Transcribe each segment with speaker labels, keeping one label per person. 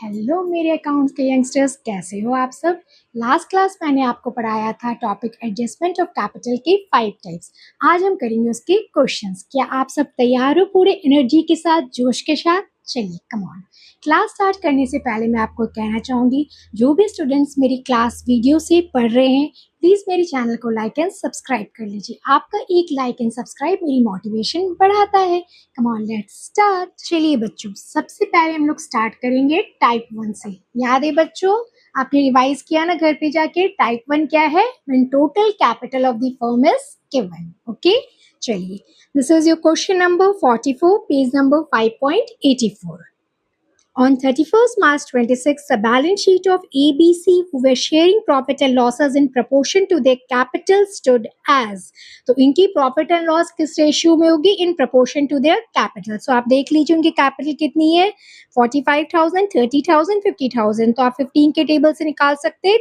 Speaker 1: Hello मेरे accounts के youngsters, कैसे हो आप सब। लास्ट क्लास मैंने आपको पढ़ाया था टॉपिक एडजस्टमेंट ऑफ कैपिटल के 5 टाइप्स। आज हम करेंगे उसके क्वेश्चंस। क्या आप सब तैयार हो पूरे एनर्जी के साथ, जोश के साथ? चलिए कम ऑन। क्लास स्टार्ट करने से पहले मैं आपको कहना चाहूँगी, जो भी स्टूडेंट्स मेरी क्लास वीडियो से पढ़ रहे हैं, प्लीज़ मेरे चैनल को लाइक एंड सब्सक्राइब कर लीजिए। आपका एक लाइक एंड सब्सक्राइब मेरी मोटिवेशन बढ़ाता है। Come on let's start. चलिए बच्चों, सबसे पहले हम लोग स्टार्ट करेंगे टाइप 1 से। याद है बच्चों, आपने रिवाइज किया ना घर पे जाके? टाइप 1 क्या है? When total capital of the firm is given. Okay, चलिए this is your question number 44, page number 5.84. On 31st March 26, the balance sheet of ABC, who were sharing profit and losses in proportion to their capital, stood as. तो इनकी profit and loss किस ratio में होगी? In proportion to their capital. So आप देख लीजिए उनकी capital कितनी है, 45,000, 30,000, 50,000। तो आप 15 के टेबल से निकाल सकते हैं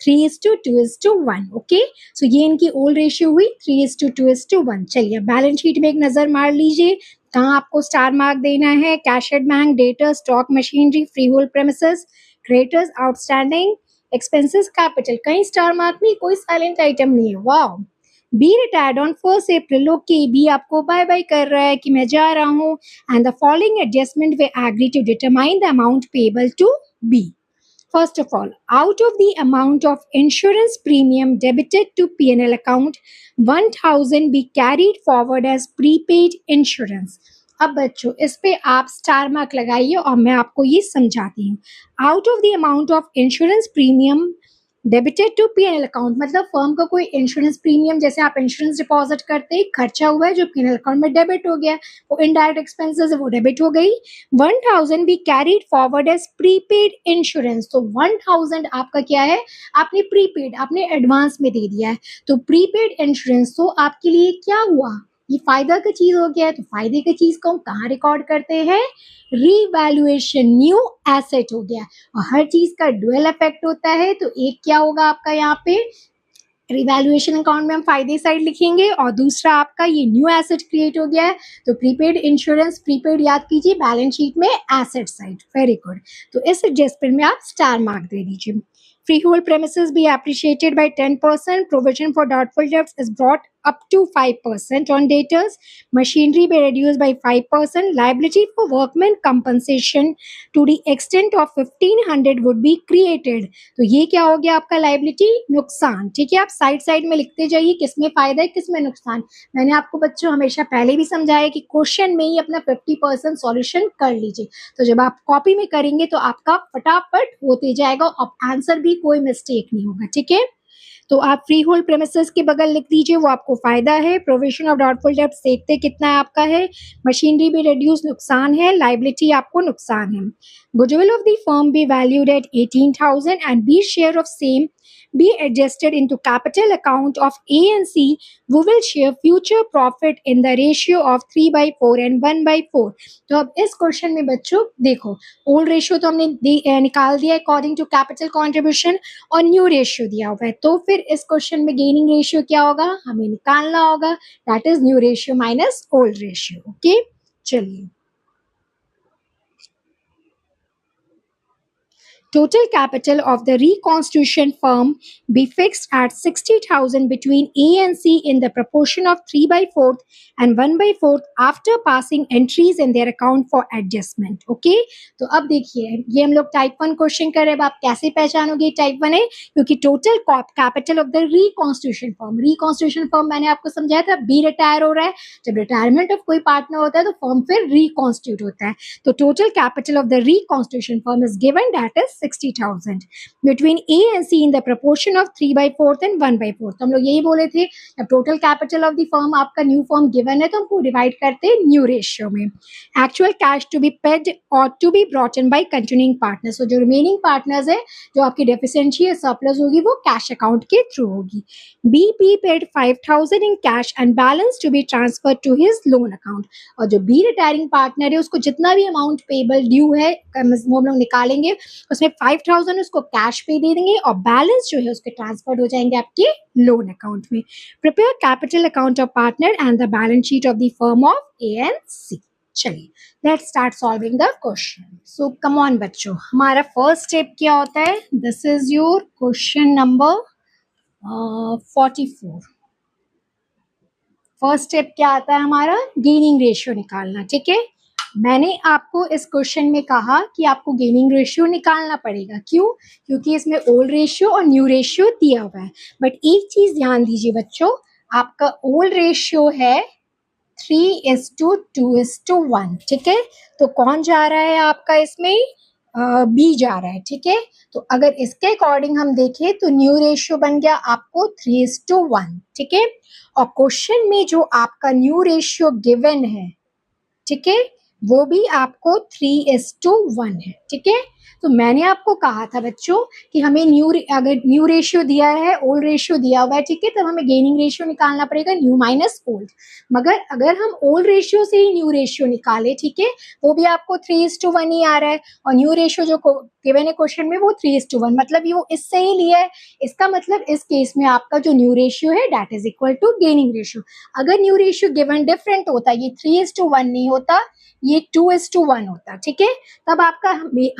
Speaker 1: 3:2:1। ओके, सो ये इनकी ओल्ड रेशियो हुई 3:2:1। चलिए बैलेंस शीट में एक नजर मार लीजिए, कहाँ आपको स्टार मार्क देना है? Cash at bank, debtor, stock machinery, freehold premises, creditors, outstanding expenses, capital. कहीं स्टार मार्क नहीं, कोई साइलेंट आइटम नहीं है। Wow. B retired on 1 April. Okay, B आपको बाय बाय कर रहा है कि मैं जा रहा हूँ। And the following adjustment we agree to determine the amount payable to B. First of all, out of the amount of insurance premium debited to P&L account, 1,000 be carried forward as prepaid insurance. अब बच्चों इस पे आप star mark लगाइए और मैं आपको ये समझाती हूँ। Out of the amount of insurance premium debited to P&L account, मतलब फर्म का कोई इंश्योरेंस प्रीमियम, जैसे आप इंश्योरेंस डिपॉजिट करते हैं, खर्चा हुआ है जो P&L अकाउंट में डेबिट हो गया, वो इनडायरेक्ट एक्सपेंसेस है, वो डेबिट हो गई। 1,000 B carried forward as prepaid insurance. तो 1,000 आपका क्या है? आपने प्रीपेड, आपने एडवांस में दे दिया है। तो प्रीपेड इंश्योरेंस तो आपके लिए क्या हुआ? ये फायदा का चीज हो गया है। तो फायदे की चीज को हम कहाँ रिकॉर्ड करते हैं? रीवैल्यूएशन, न्यू एसेट हो गया। और हर चीज का डुअल इफेक्ट होता है। तो एक क्या होगा आपका यहाँ पे? रिवैल्यूएशन अकाउंट में हम फायदे साइड लिखेंगे और दूसरा आपका ये न्यू एसेट क्रिएट हो गया है। तो प्रीपेड इंश्योरेंस, प्रीपेड याद कीजिए, बैलेंस शीट में एसेट साइड। Very good. तो इस एडजस्टमेंट में आप स्टार मार्क दे दीजिए। Freehold premises be appreciated by 10%. Provision for doubtful debts is brought up to 5% on debtors. Machinery be reduced by 5%. Liability for workmen compensation to the extent of 1,500 would be created. तो ये क्या हो गया आपका? Liability, नुकसान। ठीक है, आप साइड साइड में लिखते जाइए किसमें फायदा है किसमें नुकसान। मैंने आपको बच्चों हमेशा पहले भी समझाया कि क्वेश्चन में ही अपना 50% सॉल्यूशन कर लीजिए। तो जब आप कॉपी में करेंगे तो आपका फटाफट होते जाएगा और आंसर भी कोई मिस्टेक नहीं होगा। ठीक है, तो आप फ्री होल्ड प्रेमिसेस के बगल लिख दीजिए, वो आपको फायदा है। प्रोविजन ऑफ डाउटफुल डेब्ट्स देखते कितना है आपका है। मशीनरी भी रिड्यूस, नुकसान है। लाइबिलिटी आपको नुकसान है। Goodwill of the firm be valued at 18,000 and B share of same be adjusted into capital account of A and C, who will share future profit in the ratio of 3/4 and 1/4. तो अब इस question में बच्चों देखो, old ratio तो हमने निकाल दिया अकॉर्डिंग टू कैपिटल कॉन्ट्रीब्यूशन और न्यू रेशियो दिया हुआ है। तो फिर इस क्वेश्चन में गेनिंग रेशियो क्या होगा? हमें निकालना होगा, that is new ratio minus old ratio. Okay, चलिए total capital of the reconstitution firm be fixed at 60,000 between A and C in the proportion of 3/4 and 1/4 after passing entries in their account for adjustment. Okay, तो अब देखिए ये हम लोग type 1 question कर रहे हैं। आप कैसे पहचानोगे टाइप 1 है? क्योंकि total capital of the reconstitution firm मैंने आपको समझाया था, बी रिटायर हो रहा है। जब रिटायरमेंट ऑफ कोई पार्टनर होता है तो फर्म फिर रिकॉन्स्टिट्यूट होता है। तो total capital of the reconstitution firm is given, that is 60,000 between A and C in the proportion of 3/4 and 1/4. तो हम लोग यही बोले थे, जब total capital of the firm आपका न्यू फर्म गिवन है तो हमको डिवाइड करते हैं न्यू रेशियो में। Actual cash to be paid और to be brought in by continuing partners. तो जो रिमेनिंग पार्टनर्स है, जो आपकी डेफिशिएंसी है, सरप्लस होगी, वो कैश अकाउंट के थ्रू होगी। BP paid 5,000 in cash and balance to be transferred to his loan account. और जो बी रिटायरिंग पार्टनर है उसको जितना भी अमाउंट पेबल ड्यू है वो हम लोग निकालेंगे, उसमें 5,000 उसको कैश पे दे देंगे और बैलेंस जो है उसके ट्रांसफर हो जाएंगे आपके लोन अकाउंट में। Prepare capital account of partner and the balance sheet of the firm of A and C। चलिए let's start solving the question. So come on बच्चों, हमारा फर्स्ट स्टेप क्या होता है? This is your question number 44। First step क्या आता है हमारा? गेनिंग रेशियो निकालना। ठीक है, मैंने आपको इस क्वेश्चन में कहा कि आपको गेनिंग रेशियो निकालना पड़ेगा। क्यों? क्योंकि इसमें ओल्ड रेशियो और न्यू रेशियो दिया हुआ है। बट एक चीज ध्यान दीजिए बच्चों, आपका ओल्ड रेशियो है 3:2:1। ठीक है, तो कौन जा रहा है आपका इसमें? बी जा रहा है। ठीक है, तो अगर इसके अकॉर्डिंग हम देखें तो न्यू रेशियो बन गया आपको 3:1। ठीक है, और क्वेश्चन में जो आपका न्यू रेशियो गिवन है, ठीक है, वो भी आपको 3:1 है। ठीक है, तो मैंने आपको कहा था बच्चों कि हमें अगर न्यू रेशियो दिया है, ओल्ड रेशियो दिया हुआ है, ठीक है, तब हमें गेनिंग रेशियो निकालना पड़ेगा न्यू माइनस ओल्ड। मगर अगर हम ओल्ड रेशियो से ही न्यू रेशियो निकाले, ठीक है, वो भी आपको 3:1 ही आ रहा है, और न्यू रेशियो जो गिवन है क्वेश्चन में वो 3:1, मतलब ये वो इससे ही लिया है। इसका मतलब इस केस में आपका जो न्यू रेशियो है that is equal to gaining ratio. अगर न्यू रेशियो गिवन डिफरेंट होता, ये 3:1 नहीं होता, ये 2:1 होता। ठीक है, तब आपका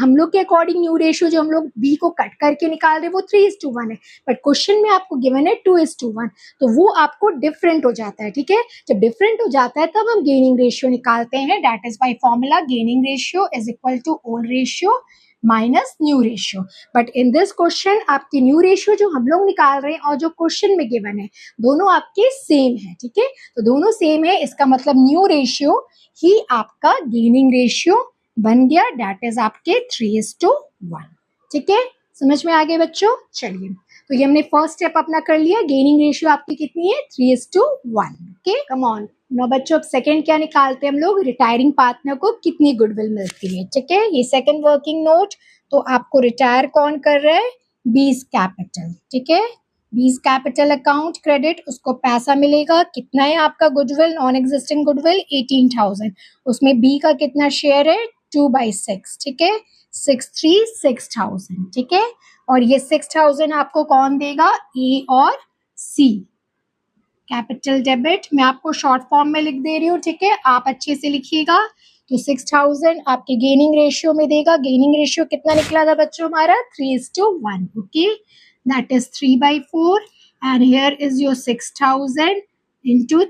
Speaker 1: हम लोग के अकॉर्डिंग न्यू रेशियो जो हम लोग बी को कट करके निकाल रहे वो 3:1 है, बट क्वेश्चन में आपको गिवन है 2:1, तो वो आपको डिफरेंट हो जाता है। ठीक है, जब डिफरेंट हो जाता है तब हम गेनिंग रेशियो निकालते हैं। That is by formula gaining ratio is equal to old ratio minus new ratio. But in this question आपकी न्यू रेशियो जो हम लोग निकाल रहे हैं और जो क्वेश्चन में गिवन है दोनों आपके सेम है। ठीक है, तो दोनों सेम है, इसका मतलब न्यू रेशियो ही आपका गेनिंग रेशियो बन गया, दैट इज आपके 3:1। ठीक है, समझ में आ गए बच्चों? चलिए, तो ये हमने फर्स्ट स्टेप अपना कर लिया। गेनिंग रेशियो आपकी कितनी है? 3:1। Okay, come on. नो बच्चों, अब सेकंड क्या निकालते हैं हम लोग? रिटायरिंग पार्टनर को कितनी गुडविल मिलती है। ठीक है, ये सेकंड वर्किंग नोट, तो आपको रिटायर कौन कर रहा है? बीज कैपिटल। ठीक है, बीज कैपिटल अकाउंट क्रेडिट, उसको पैसा मिलेगा। कितना है आपका गुडविल? Non existing goodwill 18,000। उसमें बी का कितना शेयर है? 2/6। ठीक है, 6,3,6,000। ठीक है, और ये 6,000 आपको कौन देगा? ए और सी। कैपिटल डेबिट मैं आपको शॉर्ट फॉर्म में लिख दे रही हूँ। ठीक है, आप अच्छे से लिखिएगा। तो 6,000 आपके गेनिंग रेशियो में देगा। गेनिंग रेशियो कितना निकला था बच्चों हमारा? 3:1। Okay, that is 3/4 and here is your 6,000 into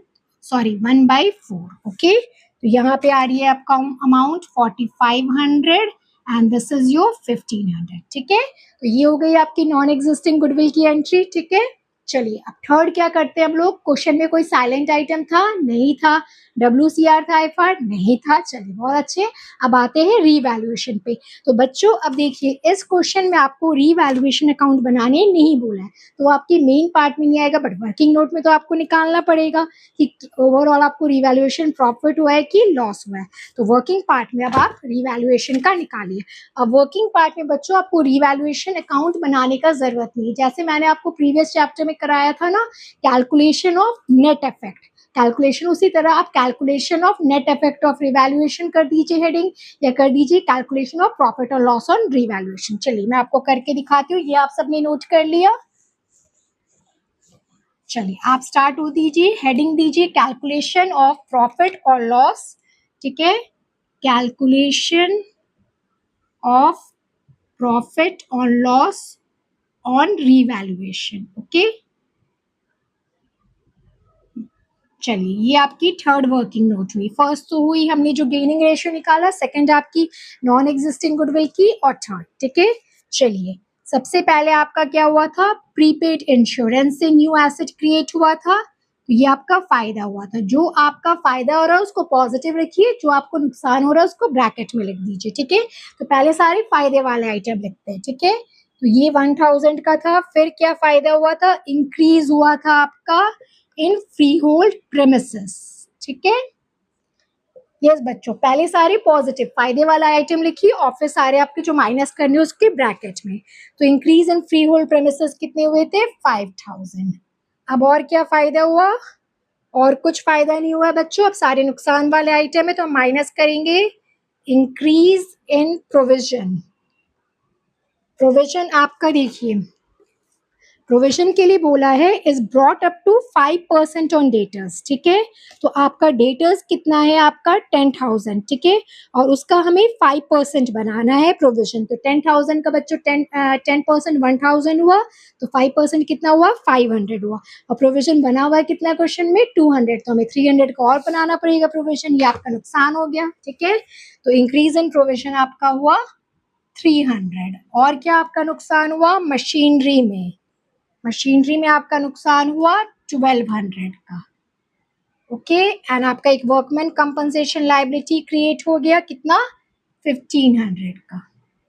Speaker 1: 1/4। Okay, तो यहाँ पे आ रही है आपका amount 4,500 and this is your 1,500। ठीक है, तो ये हो गई आपकी नॉन एग्जिस्टिंग गुडविल की एंट्री। ठीक है, चलिए अब थर्ड क्या करते हैं हम लोग? क्वेश्चन में कोई साइलेंट आइटम था? नहीं था। WCR था एफआर? नहीं था। चलिए, बहुत अच्छे। अब आते हैं रीवैल्यूएशन पे। तो बच्चों अब देखिए, इस क्वेश्चन में आपको रीवैल्यूएशन अकाउंट बनाने नहीं बोला है, तो आपके मेन पार्ट में नहीं आएगा, बट वर्किंग नोट में तो आपको निकालना पड़ेगा कि ओवरऑल आपको रीवैल्यूएशन प्रॉफिट हुआ है कि लॉस हुआ है। तो वर्किंग पार्ट में अब आप रीवैल्यूएशन का निकालिए। अब वर्किंग पार्ट में बच्चों आपको रीवैल्यूएशन अकाउंट बनाने का जरूरत नहीं है। जैसे मैंने आपको प्रीवियस चैप्टर में कराया था ना, calculation of net effect, calculation उसी तरह आप calculation of net effect of revaluation कर दीजिए हेडिंग, या कर दीजिए कैलकुलेशन ऑफ प्रॉफिट और लॉस ऑन रिवैल्यूएशन। चलिए मैं आपको करके दिखाती हूँ। ये आप सबने नोट कर लिया? चलिए आप स्टार्ट हो दीजिए। हेडिंग दीजिए कैलकुलेशन ऑफ प्रॉफिट और लॉस। ठीक है, कैलकुलेशन ऑफ प्रॉफिट और लॉस ऑन रिवैल्यूएशन। ओके, चलिए ये आपकी थर्ड वर्किंग नोट हुई। फर्स्ट तो हुई हमने जो गेनिंग रेशियो निकाला, सेकंड आपकी नॉन एग्जिस्टिंग गुडविल की, और थर्ड। ठीक है, चलिए सबसे पहले आपका क्या हुआ था? प्रीपेड इंश्योरेंस से न्यू एसेट क्रिएट हुआ था, तो ये आपका फायदा हुआ था। जो आपका फायदा हो रहा है उसको पॉजिटिव रखिए, जो आपको नुकसान हो रहा है उसको ब्रैकेट में लिख दीजिए। ठीक है, तो पहले सारे फायदे वाले आइटम लिखते हैं। ठीक है, तो ये 1,000 का था। फिर क्या फायदा हुआ था? इंक्रीज हुआ था आपका इन फ्री होल्ड प्रेमिसेस। ठीक है, यस बच्चों, पहले सारे पॉजिटिव फायदे वाला आइटम लिखिए और फिर सारे आपके जो माइनस करने हैं उसके ब्रैकेट में। तो increase in free hold premises कितने हुए थे? 5,000। अब और क्या फायदा हुआ? और कुछ फायदा नहीं हुआ बच्चों। अब सारे नुकसान वाले आइटम है तो हम माइनस करेंगे। इंक्रीज इन प्रोविजन, प्रोविजन आपका देखिए, प्रोविजन के लिए बोला है is brought up to 5% on debtors, ठीक है। तो आपका डेटर्स कितना है, आपका 10,000, ठीक है, और उसका हमें 5% बनाना है प्रोविजन। तो 10,000 का बच्चों 10% 1,000 हुआ, तो 5% कितना हुआ, 500 हुआ, और प्रोविजन बना हुआ है कितना क्वेश्चन में, 200, तो हमें 300 का और बनाना पड़ेगा प्रोविजन, ये आपका नुकसान हो गया, ठीक है। तो इंक्रीज इन प्रोविजन आपका हुआ 300, और क्या आपका नुकसान हुआ, मशीनरी में आपका नुकसान हुआ 1200 का, ओके। एंड आपका एक वर्कमैन कंपनसेशन लायबिलिटी क्रिएट हो गया कितना, 1500 का,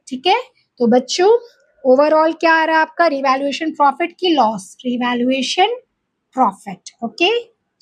Speaker 1: ठीक है। तो बच्चों ओवरऑल क्या आ रहा है आपका, रिवैल्यूएशन प्रॉफिट की लॉस, रिवैल्यूएशन प्रॉफिट, ओके।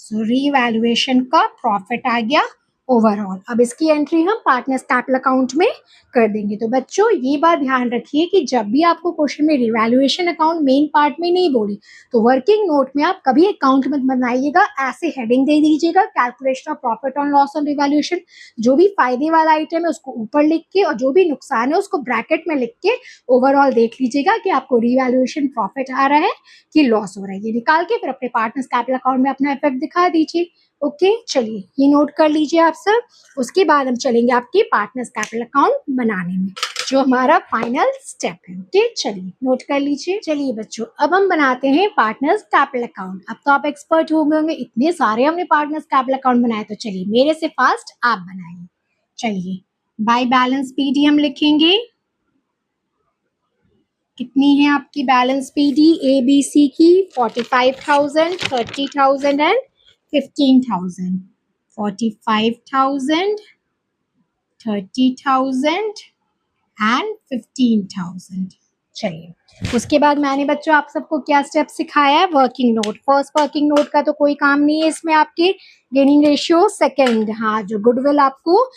Speaker 1: सो रिवैल्यूएशन का प्रॉफिट आ गया ओवरऑल। अब इसकी एंट्री हम पार्टनर्स कैपिटल अकाउंट में कर देंगे। तो बच्चों ये बात ध्यान रखिए कि जब भी आपको क्वेश्चन में रिवैल्यूएशन अकाउंट मेन पार्ट में नहीं बोली, तो वर्किंग नोट में आप कभी अकाउंट मत बनाइएगा, ऐसे हेडिंग दे दीजिएगा calculation of profit on loss on revaluation. जो भी फायदे वाला आइटम है उसको ऊपर लिख के, और जो भी नुकसान है उसको ब्रैकेट में लिख के ओवरऑल देख लीजिएगा कि आपको रिवैल्यूएशन प्रॉफिट आ रहा है कि लॉस हो रहा है। ये निकाल के फिर अपने पार्टनर्स कैपिटल अकाउंट में अपना इफेक्ट दिखा दीजिए, ओके। चलिए ये नोट कर लीजिए आप सब। उसके बाद हम चलेंगे आपके पार्टनर्स कैपिटल अकाउंट बनाने में, जो हमारा फाइनल स्टेप है, ओके। चलिए नोट कर लीजिए। चलिए बच्चों अब हम बनाते हैं पार्टनर्स कैपिटल अकाउंट। अब तो आप एक्सपर्ट हो गए होंगे, इतने सारे हमने पार्टनर्स कैपिटल अकाउंट बनाए, तो चलिए मेरे से फास्ट आप बनाइए। चलिए बाय बैलेंस पीडी हम लिखेंगे, कितनी है आपकी balance PD A B C की, 45,000, 30,000 एंड 15,000, 45,000, 30,000 एंड 15,000। चलिए उसके बाद मैंने बच्चों आप सबको क्या स्टेप सिखाया है, working note. First working note का तो कोई काम नहीं है इसमें आपके, गेनिंग रेशियो सेकंड, हाँ जो गुडविल आपको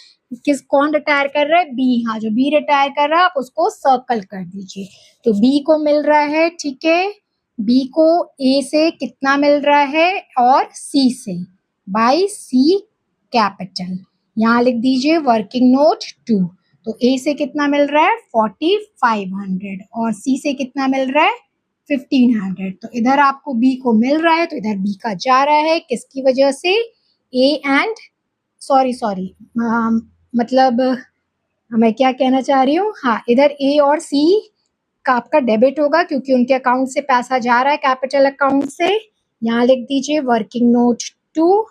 Speaker 1: कौन रिटायर कर रहा है, बी, हाँ जो बी रिटायर कर रहा है आप उसको सर्कल कर दीजिए। तो बी को मिल रहा है, ठीक है, बी को ए से कितना मिल रहा है और सी से, बाय सी कैपिटल, यहाँ लिख दीजिए वर्किंग नोट 2। तो ए से कितना मिल रहा है 4,500 और सी से कितना मिल रहा है 1,500। तो इधर आपको बी को मिल रहा है, तो इधर बी का जा रहा है, किसकी वजह से, ए एंड सॉरी मतलब मैं क्या कहना चाह रही हूँ, हाँ इधर ए और सी का आपका डेबिट होगा क्योंकि उनके अकाउंट से पैसा जा रहा है कैपिटल अकाउंट से। यहाँ लिख दीजिए वर्किंग नोट 2,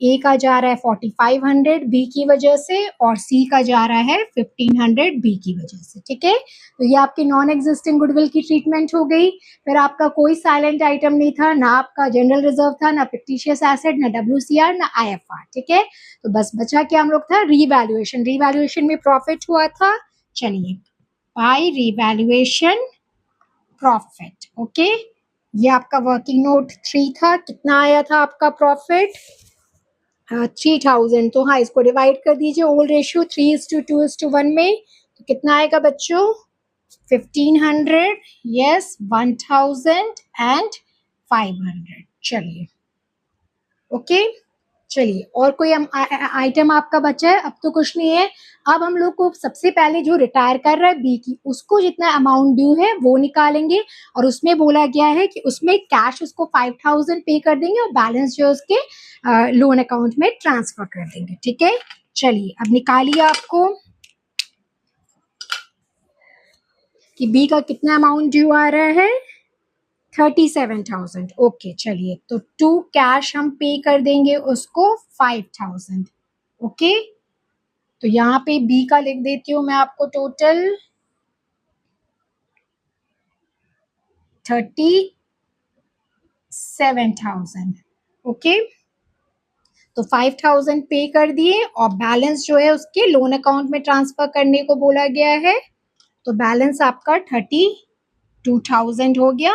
Speaker 1: ए का जा रहा है 4,500 बी की वजह से, और सी का जा रहा है 1,500 बी की वजह से, ठीक है। तो ये आपकी नॉन एग्जिस्टिंग गुडविल की ट्रीटमेंट हो गई। फिर आपका कोई साइलेंट आइटम नहीं था, ना आपका जनरल रिजर्व था, ना फिक्टिशियस एसेट, ना WCR, ना IFR, ठीक है। तो बस बचा क्या हम लोग था, रीवैल्यूएशन। रीवैल्यूएशन में प्रॉफिट हुआ था, चलिए बाय रीवैल्यूएशन प्रॉफिट, ओके। ये आपका वर्किंग नोट 3 था, कितना आया था आपका प्रॉफिट, 3,000। तो हाँ इसको डिवाइड कर दीजिए ओल्ड रेशियो 3:2:1 में, तो कितना आएगा बच्चों 1,500, यस 1,000 एंड 500। चलिए ओके, चलिए और कोई आइटम आपका बचा है, अब तो कुछ नहीं है। अब हम लोग को सबसे पहले जो रिटायर कर रहा है बी की, उसको जितना अमाउंट ड्यू है वो निकालेंगे, और उसमें बोला गया है कि उसमें कैश उसको 5,000 पे कर देंगे और बैलेंस जो उसके लोन अकाउंट में ट्रांसफर कर देंगे, ठीक है। चलिए अब निकालिए आपको कि बी का कितना अमाउंट ड्यू आ रहा है, 37,000, ओके। चलिए तो 2 कैश हम पे कर देंगे उसको 5,000, ओके। तो यहाँ पे बी का लिख देती हूँ मैं आपको टोटल 37,000, ओके। तो 5,000 पे कर दिए और बैलेंस जो है उसके लोन अकाउंट में ट्रांसफर करने को बोला गया है। तो बैलेंस आपका 32,000 हो गया,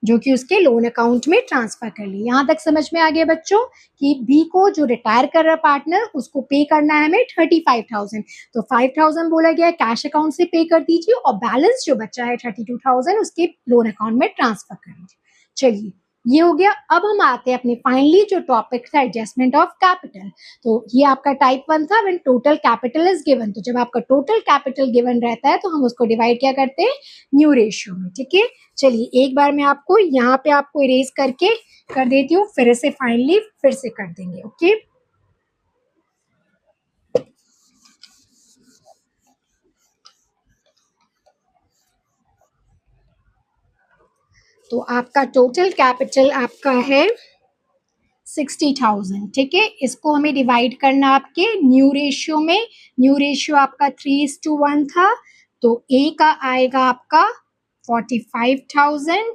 Speaker 1: जो कि उसके लोन अकाउंट में ट्रांसफर कर ली। यहाँ तक समझ में आ गया बच्चों कि बी को जो रिटायर कर रहा पार्टनर उसको पे करना है हमें 35,000। तो 5,000 बोला गया कैश अकाउंट से पे कर दीजिए और बैलेंस जो बचा है 32,000 उसके लोन अकाउंट में ट्रांसफर कर दीजिए। चलिए ये हो गया। अब हम आते हैं अपने फाइनली जो टॉपिक था एडजस्टमेंट ऑफ कैपिटल। तो ये आपका टाइप 1 था when total capital is given. तो जब आपका टोटल कैपिटल गिवन रहता है तो हम उसको डिवाइड क्या करते हैं, न्यू रेशियो में। ठीक है, चलिए एक बार मैं आपको यहाँ पे आपको इरेज करके कर देती हूँ, फिर से फाइनली फिर से कर देंगे। ओके, तो आपका टोटल कैपिटल आपका है 60,000। ठीक है, इसको हमें डिवाइड करना आपके न्यू रेशियो में। न्यू रेशियो आपका 3:1 था, तो ए का आएगा आपका 45,000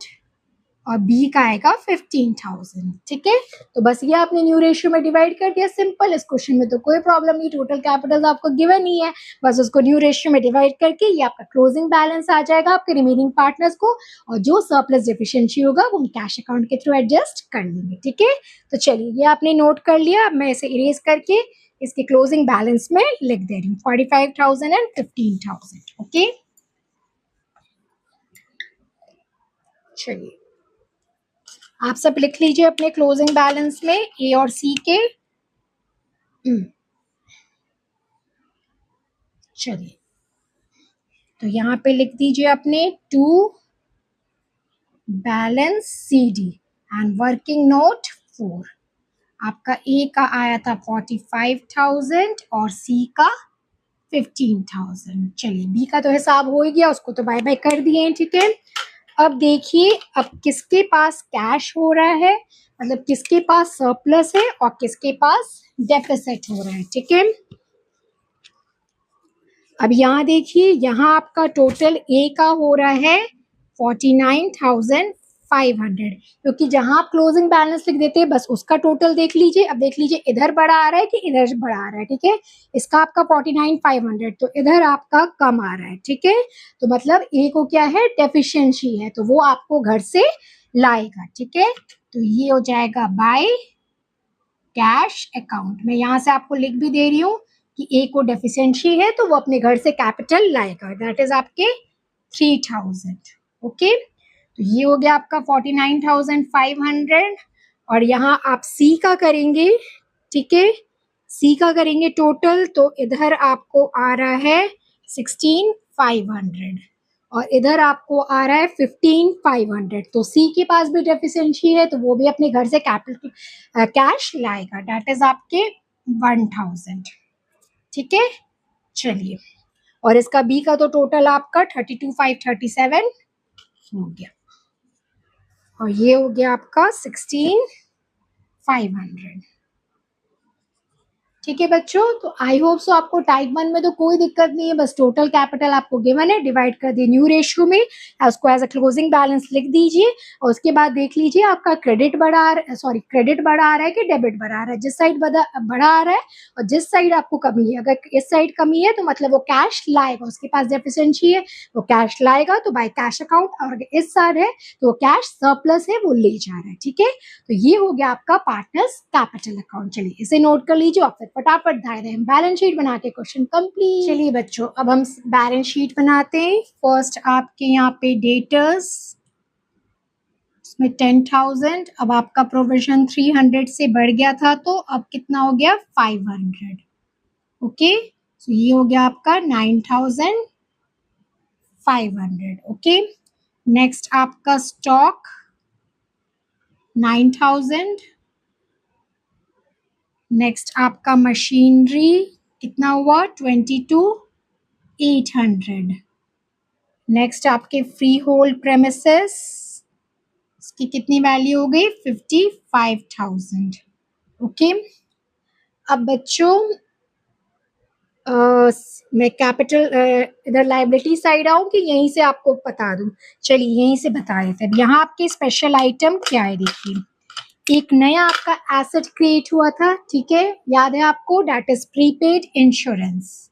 Speaker 1: और बी का आएगा 15,000। ठीक है, तो बस ये आपने न्यू रेशियो में डिवाइड कर दिया, सिंपल। इस क्वेश्चन में तो कोई प्रॉब्लम नहीं, टोटल कैपिटल आपको गिवन ही है, बस उसको न्यू रेशियो में डिवाइड करके ये आपका क्लोजिंग बैलेंस आ जाएगा आपके रिमेनिंग पार्टनर्स को, और जो सरप्लस डेफिशिएंसी होगा वो हम कैश अकाउंट के थ्रू एडजस्ट कर लेंगे। ठीक है, तो चलिए ये आपने नोट कर लिया। अब मैं इसे इरेज करके इसके क्लोजिंग बैलेंस में लिख दे रही हूँ 45,000 एंड 15,000। ओके, चलिए आप सब लिख लीजिए अपने क्लोजिंग बैलेंस में ए और सी के। चलिए, तो यहाँ पे लिख दीजिए अपने to balance C D and working note 4। आपका ए का आया था 45,000 और सी का 15,000। चलिए बी का तो हिसाब हो ही गया, उसको तो बाय बाय कर दिए। ठीक है, अब देखिए अब किसके पास कैश हो रहा है, मतलब किसके पास सरप्लस है और किसके पास डेफिसिट हो रहा है। ठीक है, अब यहाँ देखिए, यहाँ आपका टोटल ए का हो रहा है 49,500, क्योंकि जहां आप क्लोजिंग बैलेंस लिख देते हैं बस उसका टोटल देख लीजिए। अब देख लीजिए इधर बड़ा आ रहा है कि इधर बड़ा आ रहा है। ठीक है, इसका आपका 49,500, तो इधर आपका कम आ रहा है। ठीक है, तो मतलब ए को क्या है, डेफिशिएंसी है, तो वो आपको घर से लाएगा। ठीक है, तो ये हो जाएगा बाय कैश अकाउंट। मैं यहाँ से आपको लिख भी दे रही हूँ कि ए को डेफिशिएंसी है तो वो अपने घर से कैपिटल लाएगा, दैट इज आपके 3,000। ओके, तो ये हो गया आपका 49,500। और यहाँ आप सी का करेंगे। ठीक है, सी का करेंगे टोटल, तो इधर आपको आ रहा है 16,500 और इधर आपको आ रहा है 15,500। तो सी के पास भी डेफिशिएंसी है तो वो भी अपने घर से कैपिटल कैश लाएगा, दैट इज आपके 1,000। ठीक है, चलिए, और इसका बी का तो टोटल आपका 32,537 हो गया, और ये हो गया आपका 16,500। ठीक है बच्चों, तो आई होप सो आपको टाइप 1 में तो कोई दिक्कत नहीं है, बस टोटल कैपिटल आपको गिवन है, डिवाइड कर दिए न्यू रेशियो में, उसको एज अ क्लोजिंग बैलेंस लिख दीजिए। और उसके बाद देख लीजिए आपका क्रेडिट बढ़ा आ रहा है कि डेबिट बढ़ा आ रहा है। जिस साइड बढ़ा आ रहा है और जिस साइड आपको कमी है, अगर इस साइड कमी है तो मतलब वो कैश लाएगा, उसके पास डेफिशिएंसी है वो कैश लाएगा, तो बाय कैश अकाउंट। और अगर इस साइड है तो वो कैश सरप्लस है वो ले जा रहा है। ठीक है, तो ये हो गया आपका पार्टनर्स कैपिटल अकाउंट। चलिए इसे नोट कर लीजिए और फिर फटाफट धारे हम बैलेंस शीट बना के क्वेश्चन कंप्लीट। चलिए बच्चों, अब हम बैलेंस शीट बनाते हैं। फर्स्ट आपके यहाँ पे डेटर्स, इसमें 10,000। अब आपका प्रोविजन 300 से बढ़ गया था तो अब कितना हो गया, 500। ओके, तो ये हो गया आपका 9,500। ओके, नेक्स्ट आपका स्टॉक 9,000। नेक्स्ट आपका मशीनरी कितना हुआ, 22,800। नेक्स्ट आपके फ्री होल्ड प्रेमिसेस, इसकी कितनी वैल्यू हो गई, 55,000। ओके, अब बच्चों मैं कैपिटल इधर लाइबिलिटी साइड आऊँ कि यहीं से आपको बता दूं, चलिए यहीं से बता देते हैं। यहाँ आपके स्पेशल आइटम क्या है, देखिए एक नया आपका एसेट क्रिएट हुआ था। ठीक है, याद है आपको, that is prepaid insurance.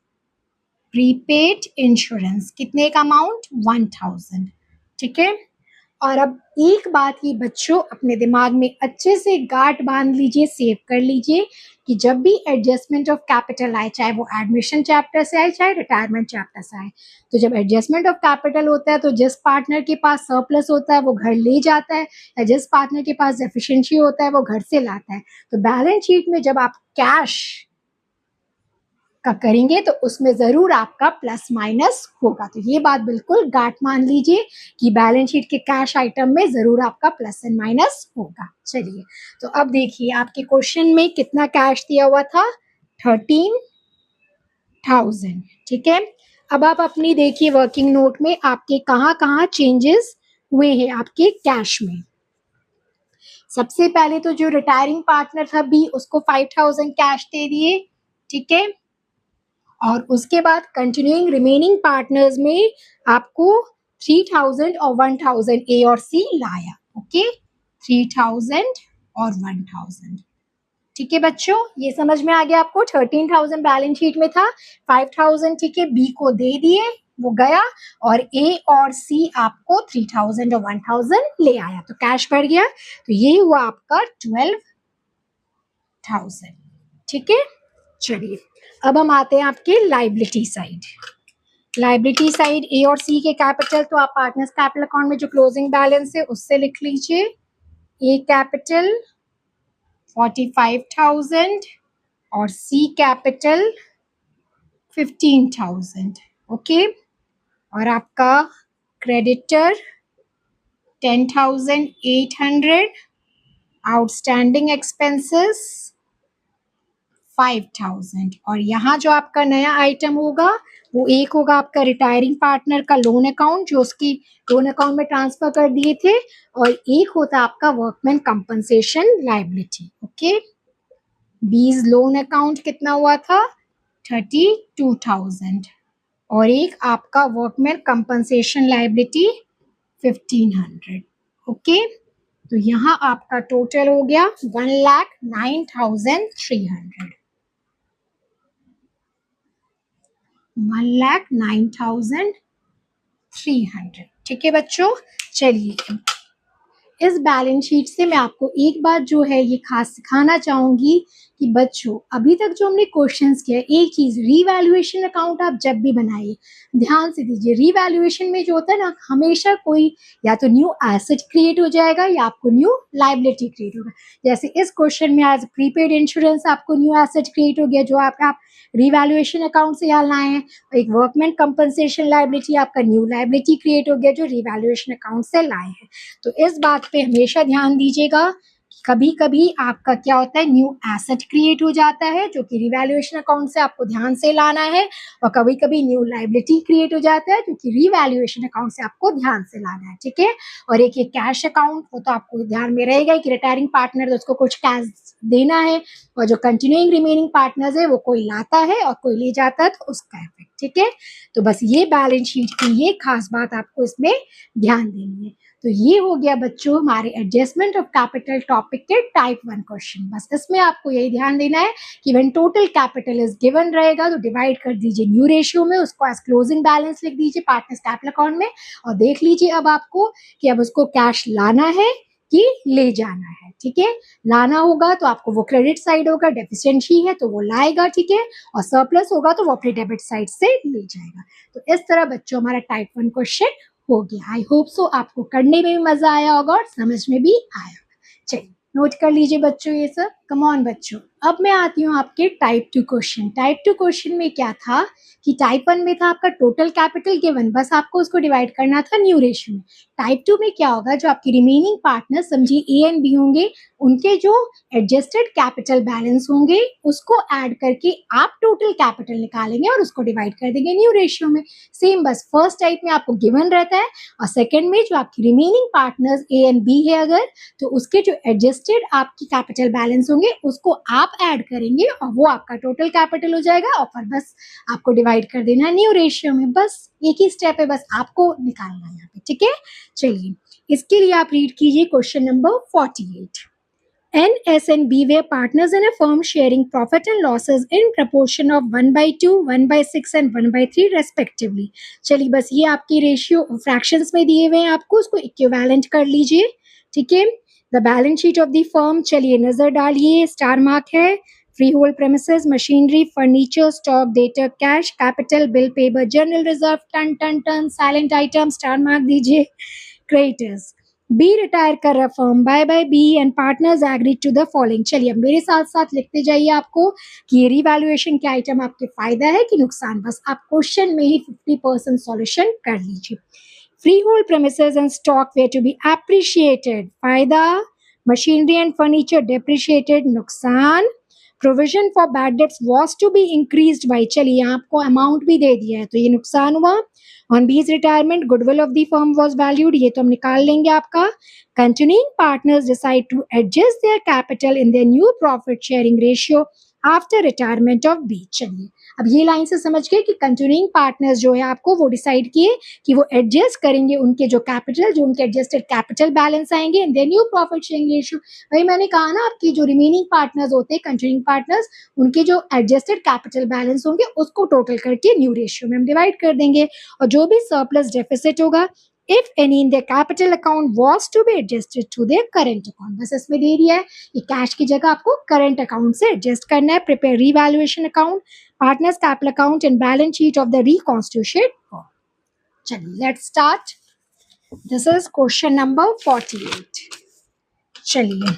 Speaker 1: Prepaid insurance कितने का अमाउंट, 1,000। ठीक है, और अब एक बात ये बच्चों अपने दिमाग में अच्छे से गांठ बांध लीजिए, सेव कर लीजिए कि जब भी एडजस्टमेंट ऑफ कैपिटल आए, चाहे वो एडमिशन चैप्टर से आए चाहे रिटायरमेंट चैप्टर से आए, तो जब एडजस्टमेंट ऑफ कैपिटल होता है तो जिस पार्टनर के पास सरप्लस होता है वो घर ले जाता है, या जिस पार्टनर के पास डेफिशिएंसी होता है वो घर से लाता है। तो बैलेंस शीट में जब आप कैश का करेंगे तो उसमें जरूर आपका प्लस माइनस होगा। तो ये बात बिल्कुल गांठ मान लीजिए कि बैलेंस शीट के कैश आइटम में जरूर आपका प्लस एंड माइनस होगा। चलिए, तो अब देखिए आपके क्वेश्चन में कितना कैश दिया हुआ था, 13,000। ठीक है, अब आप अपनी देखिए वर्किंग नोट में आपके कहाँ कहाँ चेंजेस हुए हैं आपके कैश में। सबसे पहले तो जो रिटायरिंग पार्टनर था बी, उसको 5,000 कैश दे दिए। ठीक है, और उसके बाद कंटिन्यूइंग रिमेनिंग पार्टनर्स में आपको 3,000 और 1,000 ए और सी लाया। ओके, 3,000 और 1,000। ठीक है बच्चों, ये समझ में आ गया आपको। 13,000 बैलेंस शीट में था, 5,000 ठीक है बी को दे दिए, वो गया, और ए और सी आपको 3,000 और 1,000 ले आया, तो कैश बढ़ गया। तो ये हुआ आपका 12,000। ठीक है, चलिए अब हम आते हैं आपके लाइबिलिटी साइड। लाइबिलिटी साइड ए और सी के कैपिटल तो आप पार्टनर्स कैपिटल अकाउंट में जो क्लोजिंग बैलेंस है उससे लिख लीजिए। ए कैपिटल 45,000 और सी कैपिटल 15,000। ओके, और आपका क्रेडिटर 10,800, आउटस्टैंडिंग एक्सपेंसेस 5,000, और यहाँ जो आपका नया आइटम होगा वो एक होगा आपका रिटायरिंग पार्टनर का लोन अकाउंट, जो उसकी लोन अकाउंट में ट्रांसफर कर दिए थे, और एक होता आपका वर्कमैन कंपनसेशन लायबिलिटी। ओके, बीज लोन अकाउंट कितना हुआ था, 32,000, और एक आपका वर्कमैन कंपनसेशन लायबिलिटी 1,500। ओके, तो यहाँ आपका टोटल हो गया 1,09,300। 1,09,300। ठीक है बच्चों, चलिए इस बैलेंस शीट से मैं आपको एक बात जो है ये खास सिखाना चाहूंगी कि बच्चों अभी तक जो हमने क्वेश्चंस किया, एक चीज रीवैल्यूएशन अकाउंट आप जब भी बनाइए ध्यान से दीजिए। रीवैल्यूएशन में जो होता है ना, हमेशा कोई या तो न्यू एसेट क्रिएट हो जाएगा या आपको न्यू लायबिलिटी क्रिएट होगा। जैसे इस क्वेश्चन में एज प्रीपेड इंश्योरेंस आपको न्यू एसेट क्रिएट हो गया जो आप रीवैल्यूएशन अकाउंट से यहाँ लाए हैं। एक वर्कमैन कंपनसेशन लायबिलिटी आपका न्यू लायबिलिटी क्रिएट हो गया जो रीवैल्यूएशन अकाउंट से लाए हैं। तो इस बात पे हमेशा ध्यान दीजिएगा, कभी कभी आपका क्या होता है न्यू एसेट क्रिएट हो जाता है जो कि रिवैल्यूएशन अकाउंट से आपको ध्यान से लाना है, और कभी कभी न्यू लायबिलिटी क्रिएट हो जाता है जो कि रिवैल्यूएशन अकाउंट से आपको ध्यान से लाना है। ठीक है, और एक ये कैश अकाउंट, वो तो आपको ध्यान में रहेगा कि रिटायरिंग पार्टनर तो उसको कुछ कैश देना है, और जो कंटिन्यूइंग रिमेनिंग पार्टनर्स है वो कोई लाता है और कोई ले जाता है, तो उसका इफेक्ट। ठीक है, तो बस ये बैलेंस शीट की ये खास बात आपको इसमें ध्यान देनी है। तो ये हो गया बच्चों हमारे एडजस्टमेंट ऑफ कैपिटल टॉपिक के टाइप 1 क्वेश्चन। बस इसमें आपको यही ध्यान देना है कि when total capital is given रहेगा तो डिवाइड कर दीजिए न्यू रेशियो में, उसको एज क्लोजिंग बैलेंस लिख दीजिए पार्टनर्स कैपिटल अकाउंट में, और देख लीजिए अब आपको कि अब उसको कैश लाना है कि ले जाना है। ठीक है, लाना होगा तो आपको वो क्रेडिट साइड होगा, डेफिशिएंसी है तो वो लाएगा। ठीक है, और सरप्लस होगा तो वो अपने डेबिट साइड से ले जाएगा। तो इस तरह बच्चों हमारा टाइप 1 क्वेश्चन हो गया। आई होप सो आपको करने में भी मजा आया होगा और समझ में भी आया होगा। चलिए नोट कर लीजिए बच्चों ये सब। कम ऑन बच्चों, अब मैं आती हूँ आपके टाइप 2 क्वेश्चन। टाइप 2 क्वेश्चन में क्या था कि टाइप 1 में था आपका टोटल कैपिटल गिवन, बस आपको उसको डिवाइड करना था न्यू रेशियो में। टाइप 2 में क्या होगा, जो आपके रिमेनिंग पार्टनर समझिए ए एंड बी होंगे, उनके जो एडजस्टेड कैपिटल बैलेंस होंगे उसको ऐड करके आप टोटल कैपिटल निकालेंगे और उसको डिवाइड कर देंगे न्यू रेशियो में। सेम बस फर्स्ट टाइप में आपको गिवन रहता है, और सेकंड में जो आपकी remaining partners A and B है अगर, तो उसके जो एडजस्टेड आपकी कैपिटल बैलेंस होंगे उसको आप ऐड करेंगे और वो आपका टोटल कैपिटल हो जाएगा, और फिर बस आपको डिवाइड कर देना है न्यू रेशियो में। बस एक ही स्टेप है, बस आपको निकालना है यहाँ पे। ठीक है, चलिए इसके लिए आप रीड कीजिए question number 48। N, S and B were partners in a firm sharing profit and losses in proportion of 1/2, 1/6 and 1/3 respectively. चलिए बस ये आपकी रेशियो फ्रैक्शंस में दिए हुए हैं, आपको उसको इक्विवेलेंट कर लीजिए। ठीक है, the balance sheet of the firm, चलिए नजर डालिए, स्टार मार्क है, freehold premises, machinery, furniture, stock, data, cash, capital, bill payable, general reserve, ton, silent items, star mark दीजिए, creditors. बी रिटायर कर रहा firm, bye bye B and partners agree to the following. चलिए अब मेरे साथ साथ लिखते जाइए आपको कि ये रिवैल्यूएशन के आइटम आपके फायदा है कि नुकसान. बस आप क्वेश्चन में ही 50% सॉल्यूशन कर लीजिए. Freehold premises and stock were to be appreciated. फायदा, machinery and furniture depreciated, नुकसान. Provision for bad debts was to be increased by, चलिए आपको अमाउंट भी दे दिया है तो ये नुकसान हुआ. On B's retirement, goodwill of the firm was valued, ये तो हम निकाल लेंगे आपका. Continuing partners decide to adjust their capital in their new profit sharing ratio after retirement of B. चलिए अब ये लाइन से समझ गए कि कंटिन्यूइंग पार्टनर्स जो है आपको वो डिसाइड किए कि वो एडजस्ट करेंगे उनके जो कैपिटल, जो उनके एडजस्टेड कैपिटल बैलेंस आएंगे in their new profit sharing ratio. वही मैंने कहा ना, आपकी जो रिमेनिंग पार्टनर्स होते हैं कंटिन्यूइंग पार्टनर्स, उनके जो एडजस्टेड कैपिटल बैलेंस होंगे उसको टोटल करके न्यू रेशियो में हम डिवाइड कर देंगे. और जो भी सरप्लस डेफिसिट होगा, if any in their capital account was to be adjusted to their current account. बस इसमें दे दिया है कि कैश की जगह आपको करंट अकाउंट से एडजस्ट करना है. Prepare revaluation account, partners capital account and balance sheet of the reconstituted firm. चलिए let's start. This is question number 48. चलिए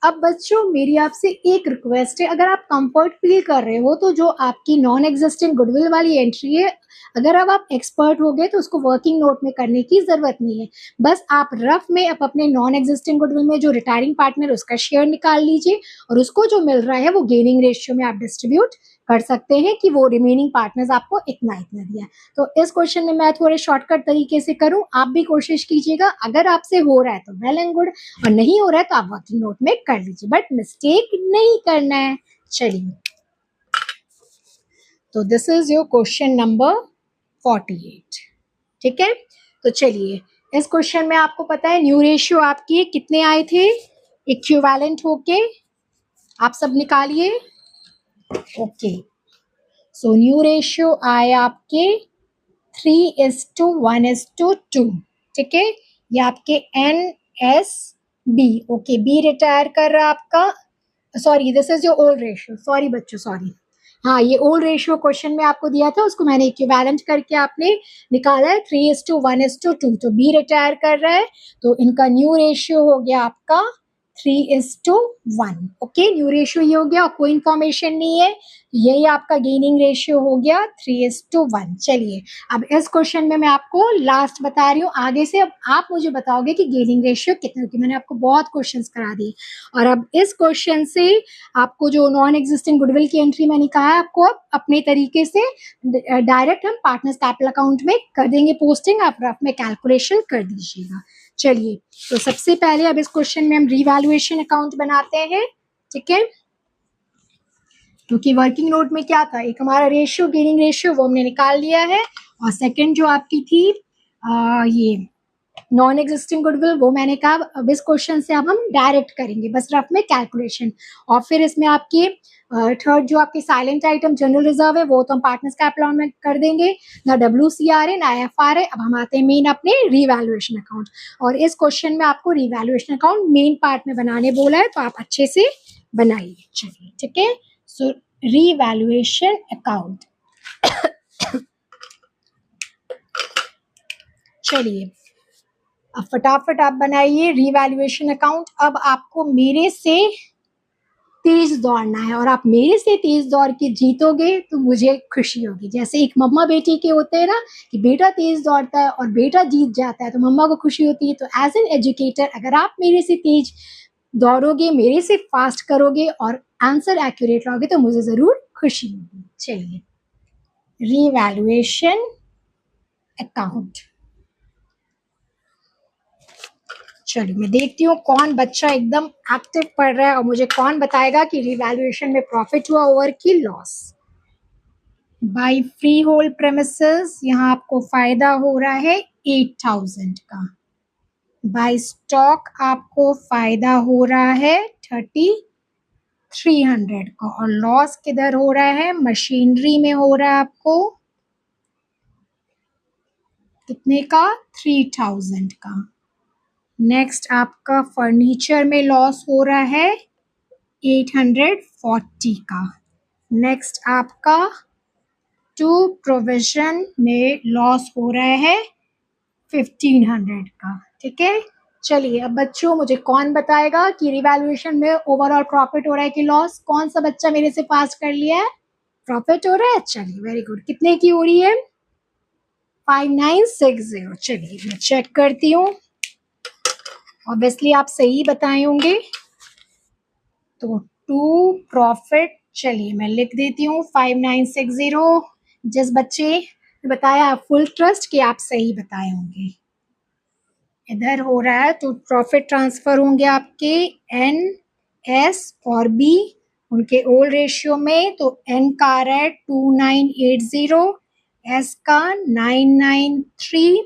Speaker 1: अब बच्चों मेरी आपसे एक रिक्वेस्ट है, अगर आप कंफर्ट फील कर रहे हो तो जो आपकी नॉन एग्जिस्टिंग गुडविल वाली एंट्री है, अगर अब आप एक्सपर्ट हो गए तो उसको वर्किंग नोट में करने की जरूरत नहीं है. बस आप रफ में अपने नॉन एग्जिस्टिंग गुडविल में जो रिटायरिंग पार्टनर उसका शेयर निकाल लीजिए और उसको जो मिल रहा है वो गेनिंग रेशियो में आप डिस्ट्रीब्यूट कर सकते हैं कि वो रिमेनिंग पार्टनर्स आपको इतना इतना दिया. तो इस क्वेश्चन में मैं थोड़े शॉर्टकट तरीके से करूं, आप भी कोशिश कीजिएगा. अगर आपसे हो रहा है तो वेल एंड गुड, और नहीं हो रहा है तो आप वर्किंग नोट में कर लीजिए, बट मिस्टेक नहीं करना है. चलिए तो this is your question number 48. ठीक है, तो चलिए इस क्वेश्चन में आपको पता है न्यू रेशियो आपकी कितने आए थे इक्विवेलेंट होके, आप सब निकालिए. ओके, सो न्यू रेशियो आए आपके 3:1:2. ठीक है, ये आपके NSB. ओके, बी रिटायर कर रहा आपका, sorry this is your old ratio, sorry बच्चों सॉरी. हाँ, ये ओल्ड रेशियो क्वेश्चन में आपको दिया था, उसको मैंने इक्विवेलेंट करके आपने निकाला है 3:1:2. तो बी रिटायर कर रहा है तो इनका न्यू रेशियो हो गया आपका 3:1. ओके, न्यू रेशियो ये हो गया और कोई इंफॉर्मेशन नहीं है, यही आपका गेनिंग रेशियो हो गया 3:1. चलिए अब इस क्वेश्चन में मैं आपको लास्ट बता रही हूँ, आगे से अब आप मुझे बताओगे कि गेनिंग रेशियो कितना, क्योंकि मैंने आपको बहुत क्वेश्चंस करा दिए. और अब इस क्वेश्चन से आपको जो नॉन एग्जिस्टिंग गुडविल की एंट्री मैंने कहा है, आपको अब अपने तरीके से डायरेक्ट हम पार्टनर्स कैपिटल अकाउंट में कर देंगे पोस्टिंग, आप रफ में कैलकुलेशन कर दीजिएगा. चलिए तो सबसे पहले अब इस क्वेश्चन में हम रिवैल्यूएशन अकाउंट बनाते हैं. ठीक है, क्योंकि वर्किंग नोट में क्या था, एक हमारा रेशियो गेनिंग रेशियो वो हमने निकाल लिया है, और सेकंड जो आपकी थी ये नॉन एग्जिस्टिंग गुडविल वो मैंने कहा अब इस क्वेश्चन से अब हम डायरेक्ट करेंगे बस रफ में कैलकुलेशन. और फिर इसमें आपके थर्ड जो आपके साइलेंट आइटम जनरल रिजर्व है वो तो हम पार्टनर्स कैपिटल में कर देंगे, ना WCR है ना IFR है. अब हम आते हैं मेन अपने रिवैल्यूएशन अकाउंट, और इस क्वेश्चन में आपको रिवैल्यूएशन अकाउंट मेन पार्ट में बनाने बोला है, तो आप अच्छे से बनाइए. चलिए ठीक है, सो रिवैल्यूएशन अकाउंट. चलिए अब फटाफट आप बनाइए रिवैल्यूएशन अकाउंट. अब आपको मेरे से तेज दौड़ना है, और आप मेरे से तेज दौड़ के जीतोगे तो मुझे खुशी होगी. जैसे एक मम्मा बेटी के होते हैं ना कि बेटा तेज दौड़ता है और बेटा जीत जाता है तो मम्मा को खुशी होती है. तो एज एन एजुकेटर अगर आप मेरे से तेज दौड़ोगे, मेरे से फास्ट करोगे और आंसर एक्यूरेट लाओगे तो मुझे जरूर खुशी होगी. चलिए रिवैल्यूएशन अकाउंट. चलिए मैं देखती हूँ कौन बच्चा एकदम एक्टिव पढ़ रहा है और मुझे कौन बताएगा कि रिवैल्यूएशन में प्रॉफिट हुआ ओवर की loss. By free hold premises यहाँ आपको फायदा हो रहा है 8,000 का. बाय स्टॉक आपको फायदा हो रहा है 3,300 का, और लॉस किधर हो रहा है, मशीनरी में हो रहा है आपको कितने का, 3,000 का. नेक्स्ट आपका फर्नीचर में लॉस हो रहा है 840 का। नेक्स्ट आपका टू प्रोविजन में लॉस हो रहा है 1500 का। ठीक है, चलिए अब बच्चों मुझे कौन बताएगा कि रिवैल्यूएशन में ओवरऑल प्रॉफिट हो रहा है कि लॉस? कौन सा बच्चा मेरे से पास कर लिया है? प्रॉफिट हो रहा है, चलिए वेरी गुड। कितने की हो रही है? 5960। चलिए मैं चेक करती हूँ, ऑब्वियसली आप सही बताए होंगे। तो टू प्रॉफिट, चलिए मैं लिख देती हूँ 5960। जिस बच्चे ने बताया फुल ट्रस्ट कि आप सही बताए होंगे। इधर हो रहा है तो प्रॉफिट ट्रांसफर होंगे आपके एन, एस और बी, उनके ओल्ड रेशियो में। तो एन का आ रहा है 2980, एस का 993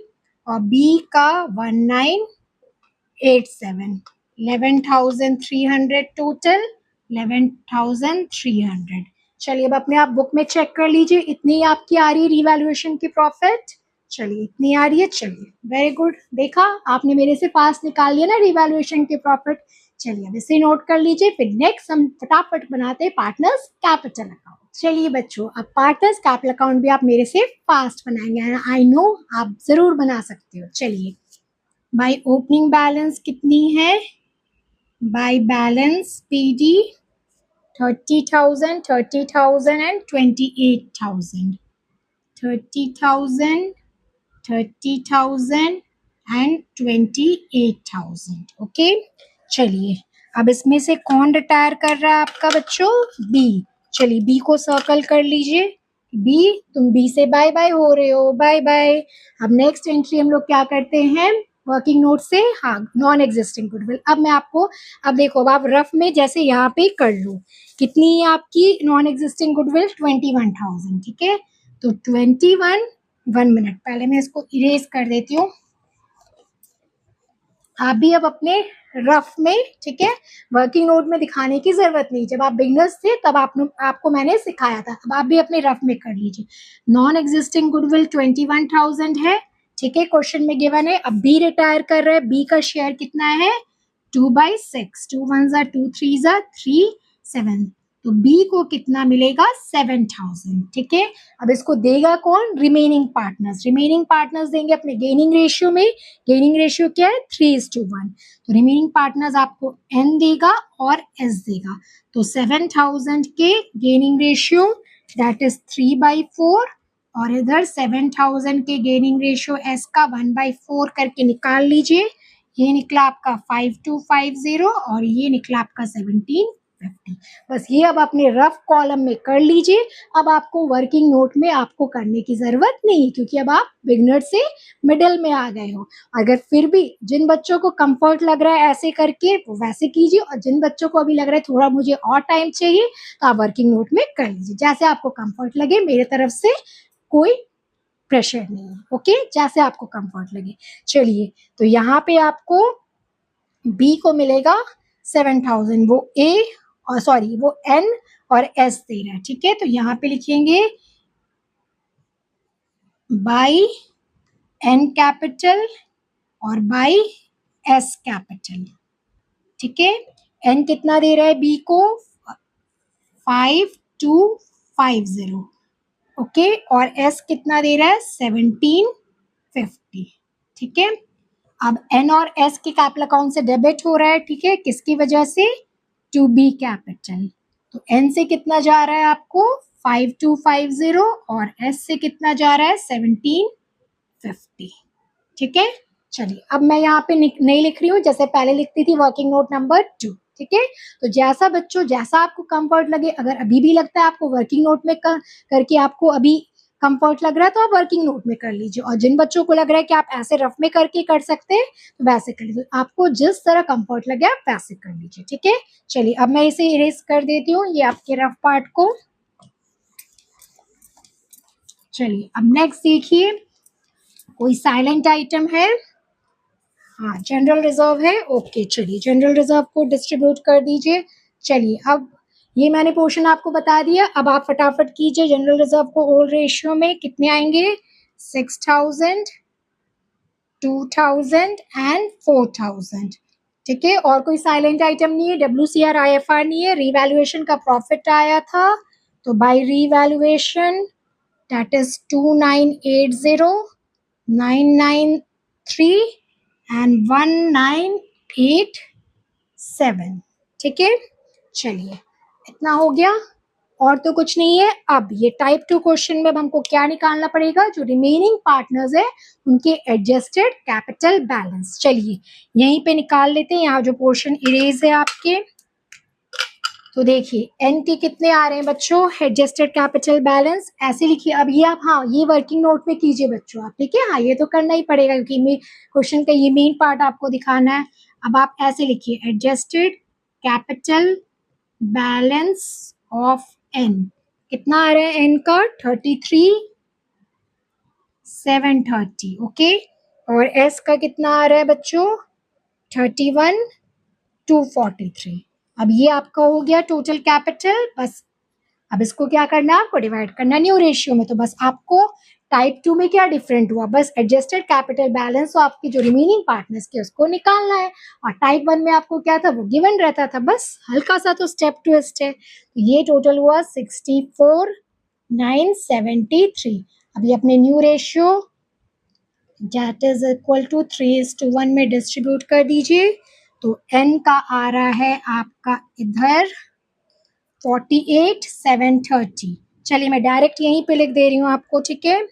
Speaker 1: और बी का 1987। 11,300 टोटल, 11,300। चलिए अब अपने आप बुक में चेक कर लीजिए, इतनी आपकी आ रही है रिवैल्यूएशन की प्रॉफिट। चलिए इतनी आ रही है, चलिए वेरी गुड। देखा आपने मेरे से पास निकाल लिया ना रिवैल्यूएशन की प्रॉफिट। चलिए अब इसे नोट कर लीजिए, फिर नेक्स्ट हम फटाफट बनाते हैं पार्टनर्स कैपिटल अकाउंट। चलिए बच्चों, अब पार्टनर्स कैपिटल अकाउंट भी आप मेरे से फास्ट बनाएंगे, आई नो आप जरूर बना सकते हो। चलिए बाय ओपनिंग बैलेंस कितनी है? By balance PD 30,000, 30,000 and 28,000। 30,000, 30,000 and 28,000। Okay, चलिए अब इसमें से कौन रिटायर कर रहा है आपका बच्चों? बी। चलिए बी को सर्कल कर लीजिए। बी, तुम बी से बाय बाय हो रहे हो, बाय बाय। अब नेक्स्ट एंट्री हम लोग क्या करते हैं वर्किंग नोट से? हाँ, नॉन एग्जिस्टिंग गुडविल। अब मैं आपको, अब देखो अब आप रफ में जैसे यहाँ पे कर लो, कितनी है आपकी नॉन एग्जिस्टिंग गुडविल? 21,000। ठीक है, तो 21, 1 मिनट पहले मैं इसको इरेज कर देती हूँ। आप भी अब अपने रफ में, ठीक है, वर्किंग नोट में दिखाने की जरूरत नहीं, जब आप बिगनर्स थे तब आपको मैंने सिखाया था। अब आप भी अपने रफ में कर लीजिए। नॉन एग्जिस्टिंग गुडविल 21,000 है। ठीक है, क्वेश्चन में गिवन है। अब बी रिटायर कर रहा है, बी का शेयर कितना है? 2/6। 2 1 2 3 3 7। तो बी को कितना मिलेगा? 7,000। ठीक है, अब इसको देगा कौन? Remaining partners. रिमेनिंग पार्टनर्स देंगे अपने गेनिंग रेशियो में। गेनिंग रेशियो क्या है? 3:1। तो रिमेनिंग पार्टनर्स आपको एन देगा और एस देगा। तो 7,000 के गेनिंग रेशियो दैट इज 3/4 और इधर 7,000 के गेनिंग रेशियो एस का 1/4 करके निकाल लीजिए। ये निकला आपका 5250 और ये निकला आपका 1750। बस ये अब अपने रफ कॉलम में कर लीजिए। अब आपको वर्किंग नोट में आपको करने की जरूरत नहीं, क्योंकि अब आप बिगनर से मिडिल में आ गए हो। अगर फिर भी जिन बच्चों को कंफर्ट लग रहा है ऐसे करके, वो वैसे कीजिए, और जिन बच्चों को अभी लग रहा है थोड़ा मुझे और टाइम चाहिए, तो आप वर्किंग नोट में कर लीजिए, जैसे आपको कंफर्ट लगे। मेरे तरफ से कोई प्रेशर नहीं है। ओके, जैसे आपको कंफर्ट लगे। चलिए, तो यहाँ पे आपको बी को मिलेगा 7,000, वो ए और सॉरी वो एन और एस दे रहा है। ठीक है, तो यहाँ पे लिखेंगे बाय एन कैपिटल और बाय एस कैपिटल। ठीक है, एन कितना दे रहा है बी को? 5250। ओके, और एस कितना दे रहा है? 1750। ठीक है, अब एन और एस के कैपिटल अकाउंट से डेबिट हो रहा है। ठीक है, किसकी वजह से? To be capital. तो एन से कितना जा रहा है आपको? 5250 और एस से कितना जा रहा है? 1750। ठीक है, चलिए अब मैं यहाँ पे नहीं लिख रही हूँ, जैसे पहले लिखती थी वर्किंग नोट नंबर 2। ठीक है, तो जैसा बच्चों जैसा आपको कंफर्ट लगे, अगर अभी भी लगता है आपको वर्किंग नोट में करके आपको अभी कंफर्ट लग रहा है, तो आप वर्किंग नोट में कर लीजिए, और जिन बच्चों को लग रहा है कि आप ऐसे रफ में करके कर सकते हैं तो वैसे कर लीजिए। आपको जिस तरह कंफर्ट लगे आप वैसे कर लीजिए। ठीक है, चलिए अब मैं इसे इरेज कर देती हूँ, ये आपके रफ पार्ट को। चलिए अब नेक्स्ट देखिए, कोई साइलेंट आइटम है? हाँ, जनरल रिजर्व है। ओके, चलिए जनरल रिजर्व को डिस्ट्रीब्यूट कर दीजिए। चलिए अब ये मैंने पोर्शन आपको बता दिया, अब आप फटाफट कीजिए। जनरल रिजर्व को ओल्ड रेशियो में कितने आएंगे? 6,000, 2,000 एंड 4,000। ठीक है, और कोई साइलेंट आइटम नहीं है, WCR IFR नहीं है, रीवैल्यूएशन का प्रॉफिट आया था, तो by revaluation that is 2980 993 and 1987। ठीक है, चलिए इतना हो गया, और तो कुछ नहीं है। अब ये टाइप 2 क्वेश्चन में अब हमको क्या निकालना पड़ेगा, जो रिमेनिंग पार्टनर्स है उनके एडजस्टेड कैपिटल बैलेंस। चलिए यहीं पे निकाल लेते हैं, यहाँ जो पोर्शन इरेज है आपके, तो देखिए एन के कितने आ रहे हैं बच्चों, एडजस्टेड कैपिटल बैलेंस ऐसे लिखिए। अब ये आप, हाँ ये वर्किंग नोट में कीजिए बच्चों आप, ठीक है, हाँ ये तो करना ही पड़ेगा क्योंकि क्वेश्चन का ये मेन पार्ट आपको दिखाना है। अब आप ऐसे लिखिए, adjusted capital balance of N, कितना आ रहा है एन का, 33,730। ओके, और एस का कितना आ रहा है बच्चों, 31,243। अब ये आपका हो गया टोटल कैपिटल। बस अब इसको क्या करना है, आपको डिवाइड करना न्यू रेशियो में। तो बस आपको टाइप 2 में क्या डिफरेंट हुआ, बस एडजस्टेड कैपिटल बैलेंस तो आपकी जो रिमेनिंग पार्टनर्स के उसको निकालना है, और टाइप 1 में आपको क्या था, वो गिवन रहता था, बस हल्का सा तो स्टेप ट्विस्ट है। तो ये टोटल हुआ 64,973। अभी अपने new ratio that is equal to 3:1 में डिस्ट्रीब्यूट कर दीजिए। तो एन का आ रहा है आपका इधर 48,730। चलिए मैं डायरेक्ट यहीं पे लिख दे रही हूँ आपको, ठीक है,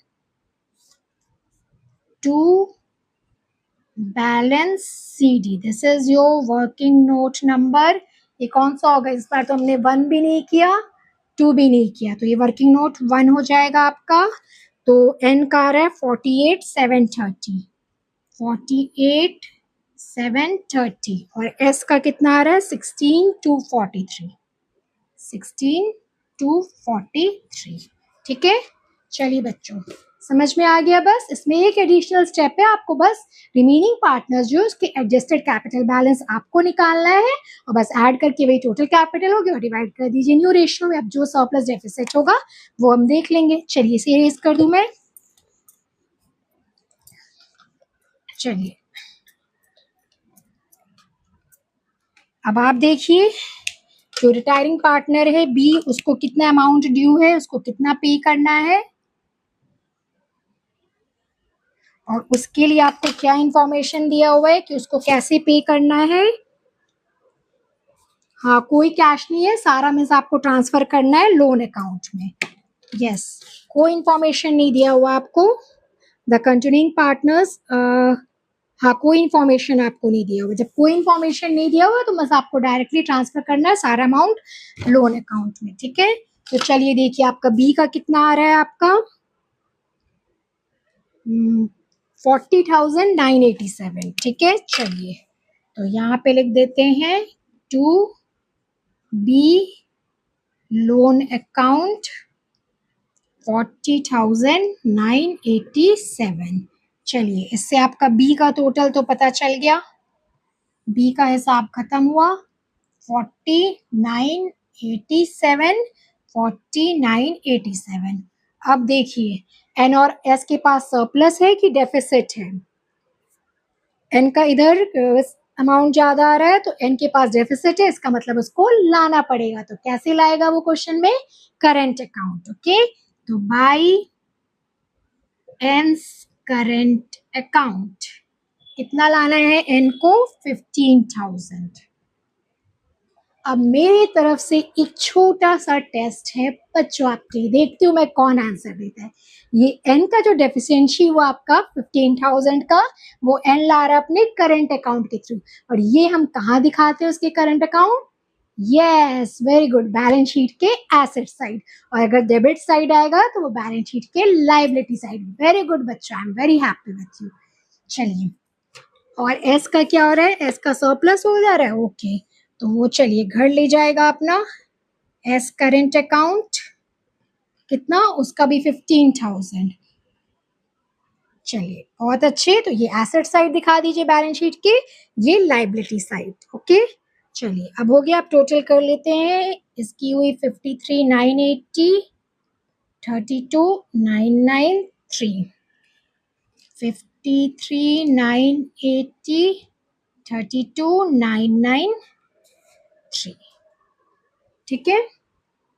Speaker 1: to balance CD, this is your working note number. ये कौन सा होगा, इस बार तो हमने 1 भी नहीं किया 2 भी नहीं किया, तो ये वर्किंग नोट 1 हो जाएगा आपका। तो एन का आ रहा है 48,730, 48,730, और एस का कितना आ रहा है 16,243, 16,243। ठीक है, चलिए बच्चों समझ में आ गया। बस इसमें एक एडिशनल स्टेप है, आपको बस रिमेनिंग पार्टनर्स जो उसके एडजस्टेड कैपिटल बैलेंस आपको निकालना है, और बस ऐड करके वही टोटल कैपिटल होगी और डिवाइड कर दीजिए न्यू रेशियो में। अब जो सरप्लस डेफिसिट होगा वो हम देख लेंगे। चलिए इसे इरेज कर दूं मैं। चलिए अब आप देखिए, जो रिटायरिंग पार्टनर है बी, उसको कितना अमाउंट ड्यू है, उसको कितना पे करना है, और उसके लिए आपको क्या इंफॉर्मेशन दिया हुआ है कि उसको कैसे पे करना है। हाँ कोई कैश नहीं है, सारा मीन्स आपको ट्रांसफर करना है लोन अकाउंट में। यस, कोई इंफॉर्मेशन नहीं दिया हुआ आपको, द कंटिन्यूइंग पार्टनर्स, हाँ कोई इंफॉर्मेशन आपको नहीं दिया हुआ। जब कोई इंफॉर्मेशन नहीं दिया हुआ तो बस आपको डायरेक्टली ट्रांसफर करना है सारा अमाउंट लोन अकाउंट में। ठीक है, तो चलिए देखिए आपका बी का कितना आ रहा है, आपका 40,987। ठीक है, चलिए तो यहाँ पे लिख देते हैं टू बी लोन अकाउंट 40,987। चलिए इससे आपका बी का टोटल तो पता चल गया, बी का हिसाब खत्म हुआ, 4987, 4987। अब देखिए एन और एस के पास सरप्लस है कि डेफिसिट है, एन का इधर अमाउंट ज्यादा आ रहा है तो एन के पास डेफिसिट है, इसका मतलब उसको लाना पड़ेगा। तो कैसे लाएगा वो क्वेश्चन में, करंट अकाउंट। ओके, तो बाय एन्स करंट अकाउंट कितना लाना है एन को, 15,000। अब मेरी तरफ से एक छोटा सा टेस्ट है बच्चों आपके लिए, देखती हूँ मैं कौन आंसर देता है। ये एन का जो डेफिशिएंसी हुआ आपका 15,000 का, वो एन ला रहा है अपने करंट अकाउंट के थ्रू, और ये हम कहाँ दिखाते हैं उसके current account, yes very good, balance sheet के एसेट साइड, और अगर डेबिट साइड आएगा तो वो बैलेंस शीट के लाइबिलिटी साइड। वेरी गुड बच्चा, I am very happy with you. चलिए, और एस का क्या हो रहा है, एस का सरप्लस हो जा रहा है। ओके, तो वो चलिए घर ले जाएगा अपना एस करेंट अकाउंट, कितना, उसका भी 15,000। चलिए बहुत अच्छे, तो ये एसेट साइड दिखा दीजिए बैलेंस शीट के, ये लाइबिलिटी साइड। ओके, चलिए अब हो गया, आप टोटल कर लेते हैं। इसकी हुई 53,980, 32,993, 53,980, 32,993। ठीक है,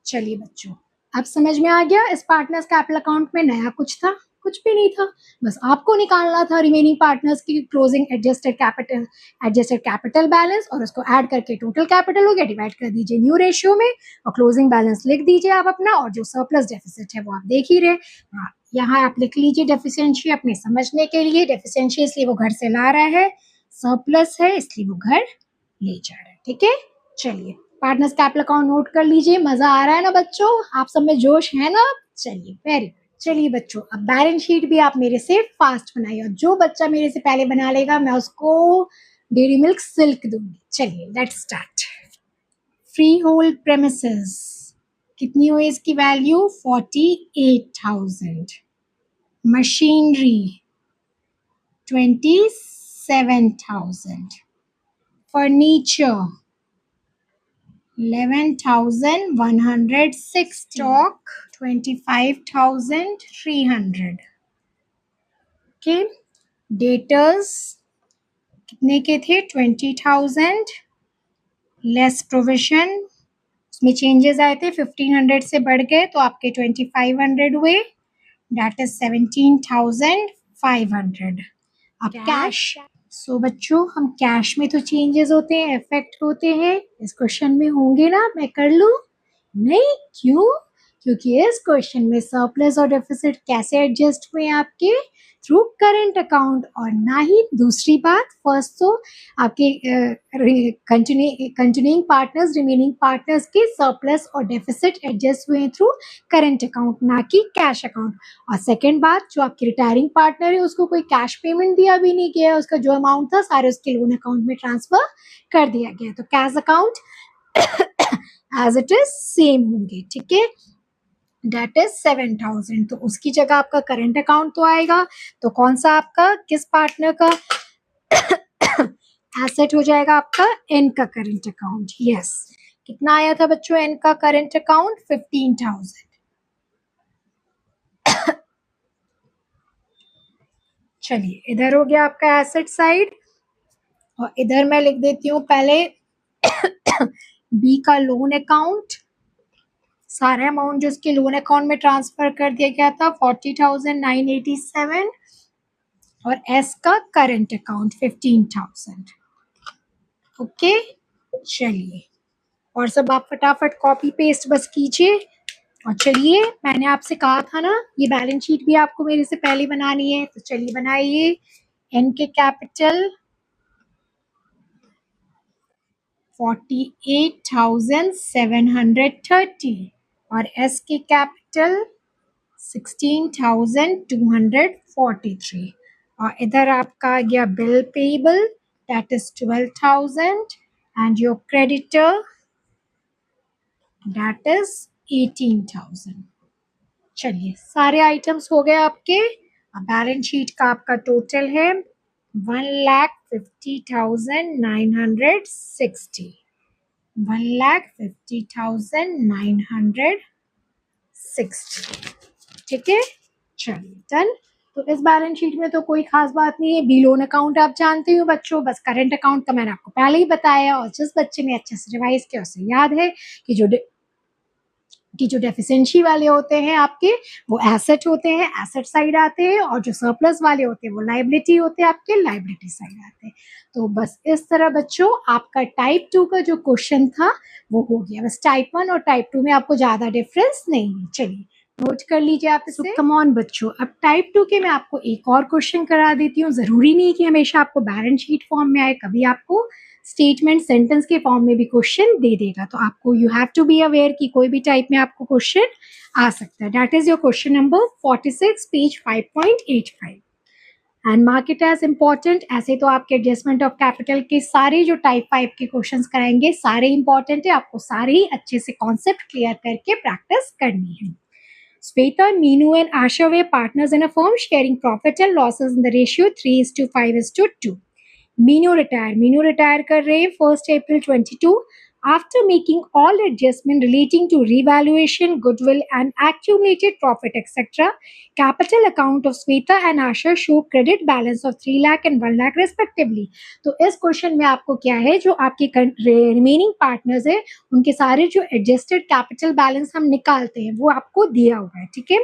Speaker 1: चलिए बच्चों, अब समझ में आ गया इस पार्टनर्स कैपिटल अकाउंट में नया कुछ था? कुछ भी नहीं था, बस आपको निकालना था रिमेनिंग पार्टनर्स की क्लोजिंग एडजस्टेड कैपिटल बैलेंस और उसको ऐड करके टोटल कैपिटल हो गया, डिवाइड कर दीजिए न्यू रेशियो में और क्लोजिंग बैलेंस लिख दीजिए आप अपना, और जो सरप्लस डेफिसिट है वो आप देख ही रहे। हाँ, यहाँ आप लिख लीजिए डेफिशिएंसी अपने समझने के लिए। डेफिशिएंसी इसलिए वो घर से ला रहा है, सरप्लस है इसलिए वो घर ले जा रहा है। ठीक है, चलिए पार्टनर्स कैपिटल अकाउंट नोट कर लीजिए। मजा आ रहा है ना बच्चों? आप सब में जोश है ना? चलिए वेरी गुड। चलिए बच्चों, अब बैलेंस शीट भी आप मेरे से फास्ट बनाइए, और जो बच्चा मेरे से पहले बना लेगा मैं उसको डेयरी मिल्क सिल्क दूंगी। चलिए let's start. Free hold premises कितनी हुई इसकी value? 48,000। Machinery 27,000। Furniture 11,106। Stock 25,300। Okay, debtors कितने के थे? 20,000 लेस प्रोविजन, उसमें चेंजेस आए थे, 1,500 से बढ़ गए तो आपके 2,500 हुए, दैट इज 17,500। अब कैश। सो बच्चों, हम कैश में तो चेंजेस होते हैं, इफेक्ट होते हैं, इस क्वेश्चन में होंगे ना? मैं कर लूं? नहीं, क्यों? क्योंकि इस क्वेश्चन में सरप्लस और डेफिसिट कैसे एडजस्ट हुए आपके? थ्रू करंट अकाउंट, और ना ही दूसरी बात, फर्स्ट तो आपके कंटिन्यूइंग पार्टनर्स, रिमेनिंग पार्टनर्स के सरप्लस और डेफिसिट एडजस्ट हुए थ्रू करंट अकाउंट, ना कि कैश अकाउंट। और सेकेंड बात, जो आपकी रिटायरिंग पार्टनर है उसको कोई कैश पेमेंट दिया भी नहीं गया, उसका जो अमाउंट था सारे उसके लोन अकाउंट में ट्रांसफर कर दिया गया, तो cash account as it is same होंगे। ठीक है, डेट इज 7,000, तो उसकी जगह आपका करंट अकाउंट तो आएगा, तो कौन सा आपका, किस पार्टनर का एसेट हो जाएगा? आपका एन का करंट अकाउंट। यस, कितना आया था बच्चों एन का करंट अकाउंट? 15,000। चलिए, इधर हो गया आपका एसेट साइड, और इधर मैं लिख देती हूँ पहले बी का लोन अकाउंट, सारा अमाउंट जो उसके लोन अकाउंट में ट्रांसफर कर दिया गया था 40,987, और एस का करंट अकाउंट 15,000। ओके, चलिए, और सब आप फटाफट कॉपी पेस्ट बस कीजिए। और चलिए, मैंने आपसे कहा था ना ये बैलेंस शीट भी आपको मेरे से पहले बनानी है, तो चलिए बनाइए। एन के कैपिटल 48,730 और एस के कैपिटल 16,243, और इधर आपका आ गया bill payable, that is 12,000, and your creditor that is 18,000। चलिए, सारे आइटम्स हो गए आपके। अब बैलेंस शीट का आपका टोटल है 1,50,960। 1,50,960। ठीक है, चलिए डन। तो इस बैलेंस शीट में तो कोई खास बात नहीं है। बी लोन अकाउंट आप जानते हो बच्चों, बस करंट अकाउंट का मैंने आपको पहले ही बताया, और जिस बच्चे ने अच्छे से रिवाइज किया उसे याद है कि जो डेफिशिएंसी वाले होते हैं आपके वो एसेट होते हैं, एसेट साइड आते हैं, और जो सरप्लस वाले होते हैं वो लायबिलिटी होते हैं आपके, लायबिलिटी साइड आते हैं। तो बस इस तरह बच्चों आपका टाइप 2 का जो क्वेश्चन था वो हो गया। बस टाइप 1 और टाइप 2 में आपको ज्यादा डिफरेंस नहीं है। चलिए नोट कर लीजिए आप इसे। कम ऑन बच्चों, अब टाइप 2 के मैं आपको एक और क्वेश्चन करा देती हूँ। जरूरी नहीं कि हमेशा आपको बैलेंस शीट फॉर्म में आए, कभी आपको स्टेटमेंट सेंटेंस के फॉर्म में भी क्वेश्चन दे देगा, तो आपको you have to be aware कि कोई भी टाइप में आपको क्वेश्चन आ सकता है। That is your question number 46, page 5.85, and mark it as important. ऐसे तो आपके एडजस्टमेंट ऑफ कैपिटल के सारे जो टाइप 5 के क्वेश्चंस कराएंगे सारे इंपॉर्टेंट है, आपको सारे ही अच्छे से कॉन्सेप्ट क्लियर करके प्रैक्टिस करनी है। Sweta, Meenu and Asha were partners in a firm sharing profit and losses in the ratio 3:5:2. Meenu retire कर रहे हैं 1 अप्रैल 22। After making all adjustment relating to revaluation, goodwill and accumulated profit etc., capital account of Sweta and Asha show credit balance of 3 lakh and 1 lakh respectively. तो इस question में आपको क्या है, जो आपके रिमेनिंग पार्टनर्स है उनके सारे जो एडजस्टेड कैपिटल बैलेंस हम निकालते हैं वो आपको दिया हुआ है, ठीक है.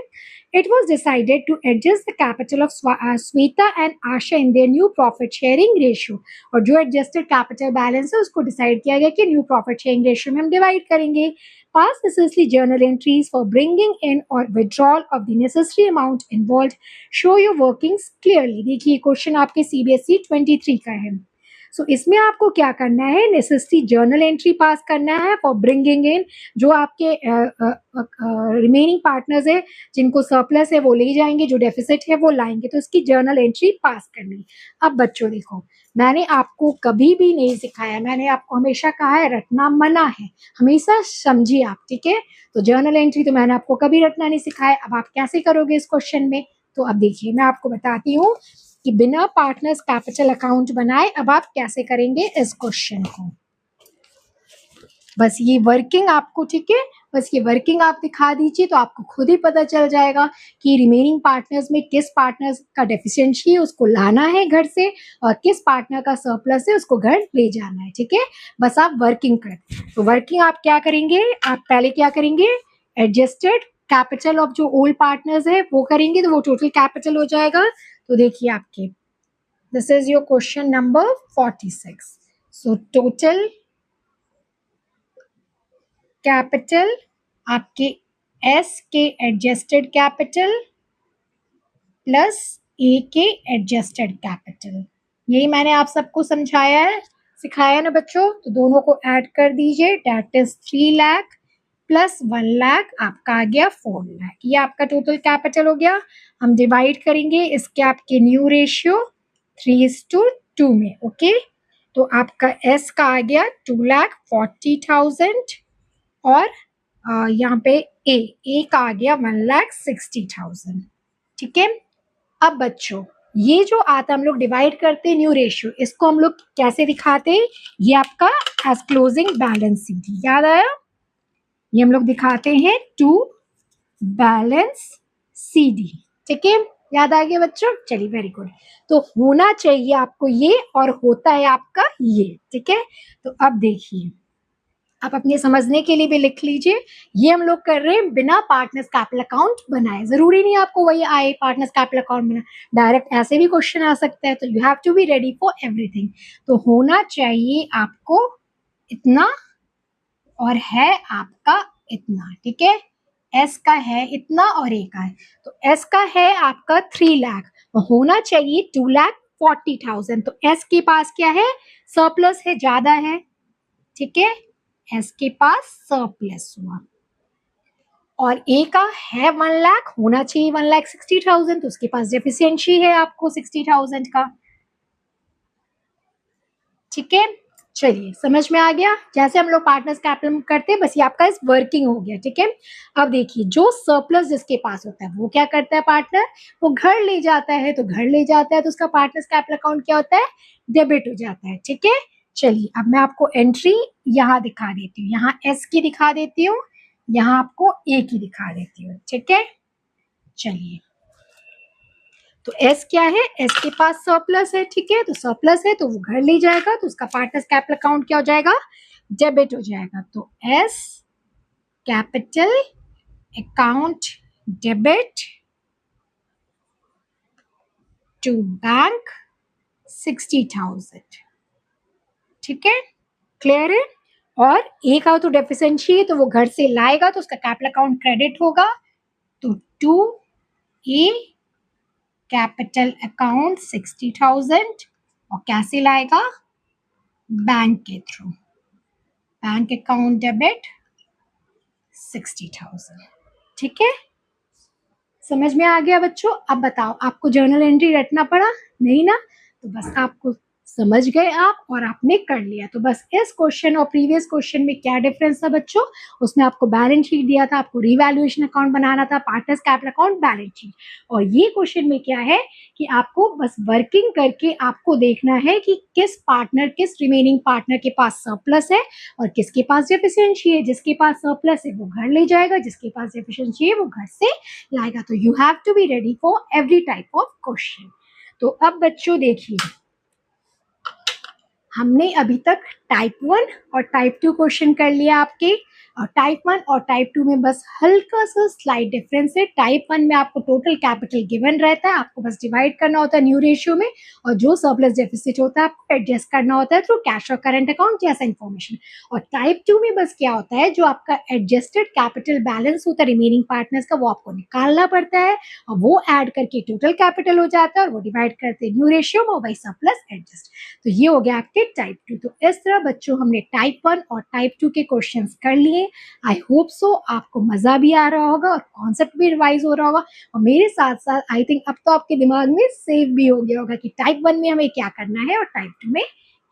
Speaker 1: It was decided to adjust the capital of Sweta and Asha in their new profit sharing ratio. और जो adjusted capital balance है उसको decide किया गया कि new profit sharing ratio में हम divide करेंगे. Pass necessary journal entries for bringing in or withdrawal of the necessary amount involved. Show your workings clearly. देखिए क्वेश्चन आपके CBSE 23 का है. सो इसमें आपको क्या करना है, नेसेसरी जर्नल एंट्री पास करना है फॉर ब्रिंगिंग इन, जो आपके रिमेनिंग पार्टनर्स है जिनको सरप्लस है वो ले जाएंगे, जो डेफिसिट है वो लाएंगे, तो इसकी जर्नल एंट्री पास करनी. अब बच्चों देखो, मैंने आपको कभी भी नहीं सिखाया, मैंने आपको हमेशा कहा है रटना मना है, हमेशा समझिए आप, ठीक है. तो जर्नल एंट्री तो मैंने आपको कभी रटना नहीं सिखाया. अब आप कैसे करोगे इस क्वेश्चन में, तो अब देखिए मैं आपको बताती हूँ कि बिना पार्टनर्स कैपिटल अकाउंट बनाए अब आप कैसे करेंगे इस क्वेश्चन को. बस ये वर्किंग आपको, ठीक है, बस ये वर्किंग आप दिखा दीजिए तो आपको खुद ही पता चल जाएगा कि रिमेनिंग पार्टनर्स में किस पार्टनर्स का डेफिशिएंसी है उसको लाना है घर से, और किस पार्टनर का सरप्लस है उसको घर ले जाना है, ठीक है. बस आप वर्किंग करें. तो वर्किंग आप क्या करेंगे, आप पहले क्या करेंगे, एडजस्टेड कैपिटल ऑफ जो ओल्ड पार्टनर्स है वो करेंगे, तो वो टोटल कैपिटल हो जाएगा. तो देखिए आपके, this is your question number 46. So total capital आपके एस के एडजस्टेड कैपिटल प्लस ए के एडजस्टेड कैपिटल, यही मैंने आप सबको समझाया है, सिखाया ना बच्चों. तो दोनों को ऐड कर दीजिए, that is 3 lakh plus 1 lakh, आपका आ गया 4 लाख. ये आपका टोटल कैपिटल हो गया. हम डिवाइड करेंगे इसके आपके न्यू रेशियो 3:2 में, ओके. तो आपका एस का आ गया 2,40,000 और यहाँ पे ए का आ गया 1,60,000, ठीक है. अब बच्चों ये जो आता हम लोग डिवाइड करते हैं न्यू रेशियो, इसको हम लोग कैसे दिखाते हैं, ये आपका एज क्लोजिंग बैलेंस शीट, याद आया, ये हम लोग दिखाते हैं टू बैलेंस CD, ठीक है, याद आ गया बच्चों. चलिए वेरी गुड. तो होना चाहिए आपको ये और होता है आपका ये, ठीक है. तो अब देखिए, आप अपने समझने के लिए भी लिख लीजिए, ये हम लोग कर रहे हैं बिना पार्टनर्स कैपिटल अकाउंट बनाए. जरूरी नहीं आपको वही आए पार्टनर्स कैपिटल अकाउंट बना, डायरेक्ट ऐसे भी क्वेश्चन आ सकता है. तो you have to be ready for everything. तो होना चाहिए आपको इतना और है आपका इतना, ठीक है. एस का है इतना और ए का है, तो एस का है आपका 3 लाख, होना चाहिए 2,40,000. तो एस के पास क्या है, सरप्लस है, ज्यादा है, ठीक है, एस के पास सरप्लस हुआ. और ए का है 1 लाख, होना चाहिए 1,60,000, तो उसके पास डेफिशिएंसी है आपको 60,000 का, ठीक है. चलिए समझ में आ गया, जैसे हम लोग पार्टनर्स कैपिटल करते हैं, बस ये आपका इस वर्किंग हो गया, ठीक है. अब देखिए, जो सरप्लस जिसके पास होता है वो क्या करता है पार्टनर, वो घर ले जाता है. तो घर ले जाता है तो उसका पार्टनर्स कैपिटल अकाउंट क्या होता है, डेबिट हो जाता है, ठीक है. चलिए अब मैं आपको एंट्री यहाँ दिखा देती हूँ, यहाँ एस की दिखा देती हूँ, यहाँ आपको ए की दिखा देती हूँ, ठीक है. चलिए, तो एस क्या है, एस के पास सरप्लस है, ठीक है, तो सरप्लस है तो वो घर ले जाएगा, तो उसका पार्टनर्स कैपिटल अकाउंट क्या हो जाएगा, डेबिट हो जाएगा. तो S capital account debit to bank 60,000, ठीक है, क्लियर है. और ए का तो डेफिशिएंसी है तो वो घर से लाएगा, तो उसका कैपिटल अकाउंट क्रेडिट होगा. तो टू ए कैपिटल अकाउंट 60,000, और कैसे लाएगा, बैंक के थ्रू, बैंक अकाउंट डेबिट 60,000, ठीक है. समझ में आ गया बच्चों. अब बताओ, आपको जर्नल एंट्री रटना पड़ा नहीं ना, तो बस आपको समझ गए आप और आपने कर लिया। तो बस इस क्वेश्चन और प्रीवियस क्वेश्चन में क्या डिफरेंस था बच्चों, उसमें आपको बैलेंस शीट दिया था, आपको रिवैल्यूएशन अकाउंट बनाना था, partners capital account, balance sheet. और ये क्वेश्चन में क्या है कि आपको बस वर्किंग करके आपको देखना है कि किस पार्टनर, किस रिमेनिंग पार्टनर के पास सरप्लस है और किसके पास डेफिशिएंसी है। जिसके पास सरप्लस है वो घर ले जाएगा, जिसके पास डेफिशिएंसी है वो घर से लाएगा। तो you have to be ready for every type of question. तो अब बच्चों देखिए, हमने अभी तक टाइप 1 और टाइप 2 क्वेश्चन कर लिया आपके, और टाइप 1 और टाइप 2 में बस हल्का सा स्लाइड डिफरेंस है। टाइप 1 में आपको टोटल कैपिटल गिवन रहता है, आपको बस डिवाइड करना होता है न्यू रेशियो में, और जो सरप्लस डेफिसिट होता है आपको एडजस्ट करना होता है थ्रू कैश और करंट अकाउंट जैसा इन्फॉर्मेशन। और टाइप 2 में बस क्या होता है, जो आपका एडजस्टेड कैपिटल बैलेंस होता है रिमेनिंग पार्टनर्स का, वो आपको निकालना पड़ता है और वो ऐड करके टोटल कैपिटल हो जाता है और वो डिवाइड करते हैं न्यू रेशियो में, वही सरप्लस एडजस्ट। तो ये हो गया आपके टाइप 2। तो इस तरह बच्चों हमने टाइप 1 और टाइप 2 के क्वेश्चंस कर लिए। आई होप सो आपको मजा भी आ रहा होगा और कॉन्सेप्ट भी रिवाइज हो रहा होगा, और मेरे साथ साथ आई थिंक अब तो आपके दिमाग में सेव भी हो गया होगा कि टाइप 1 में हमें क्या करना है और टाइप 2 में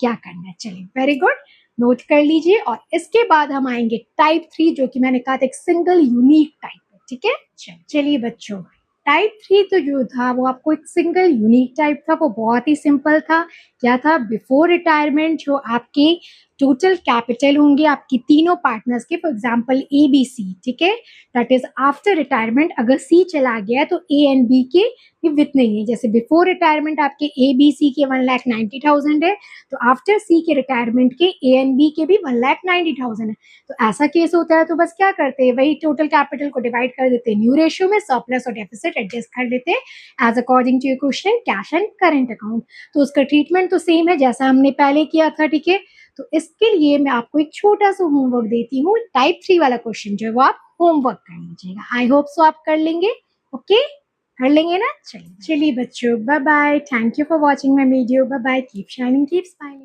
Speaker 1: क्या करना है। चलिए, वेरी गुड, नोट कर लीजिए। और इसके बाद हम आएंगे टाइप 3, जो कि मैंने कहा था एक सिंगल यूनिक टाइप है। ठीक है, चलिए बच्चों, टाइप 3 तो जो था वो आपको एक सिंगल यूनिक टाइप था, वो बहुत ही सिंपल था। क्या था, बिफोर रिटायरमेंट जो आपके टोटल कैपिटल होंगे आपकी तीनों पार्टनर्स के, for example A B C, ठीक है, दैट इज आफ्टर रिटायरमेंट अगर सी चला गया तो ए एंड बी के भी विथ नहीं है। जैसे बिफोर रिटायरमेंट आपके ए बी सी के 1,90,000 है, तो आफ्टर सी के रिटायरमेंट के ए एंड बी के भी 1,90,000 है। तो ऐसा केस होता है तो बस क्या करते हैं, वही टोटल कैपिटल को डिवाइड कर देते हैं न्यू रेशियो में, सरप्लस और डेफिसिट एडजस्ट कर देते हैं as according to your question cash and current account. तो उसका ट्रीटमेंट तो सेम है जैसा हमने पहले किया था। ठीक है, तो इसके लिए मैं आपको एक छोटा सा होमवर्क देती हूँ। टाइप 3 वाला क्वेश्चन जो है वो आप होमवर्क कर लीजिएगा। आई होप सो आप कर लेंगे। ओके, कर लेंगे ना। चलिए बच्चों, bye bye, thank you for watching my video, bye bye, keep shining, keep smiling.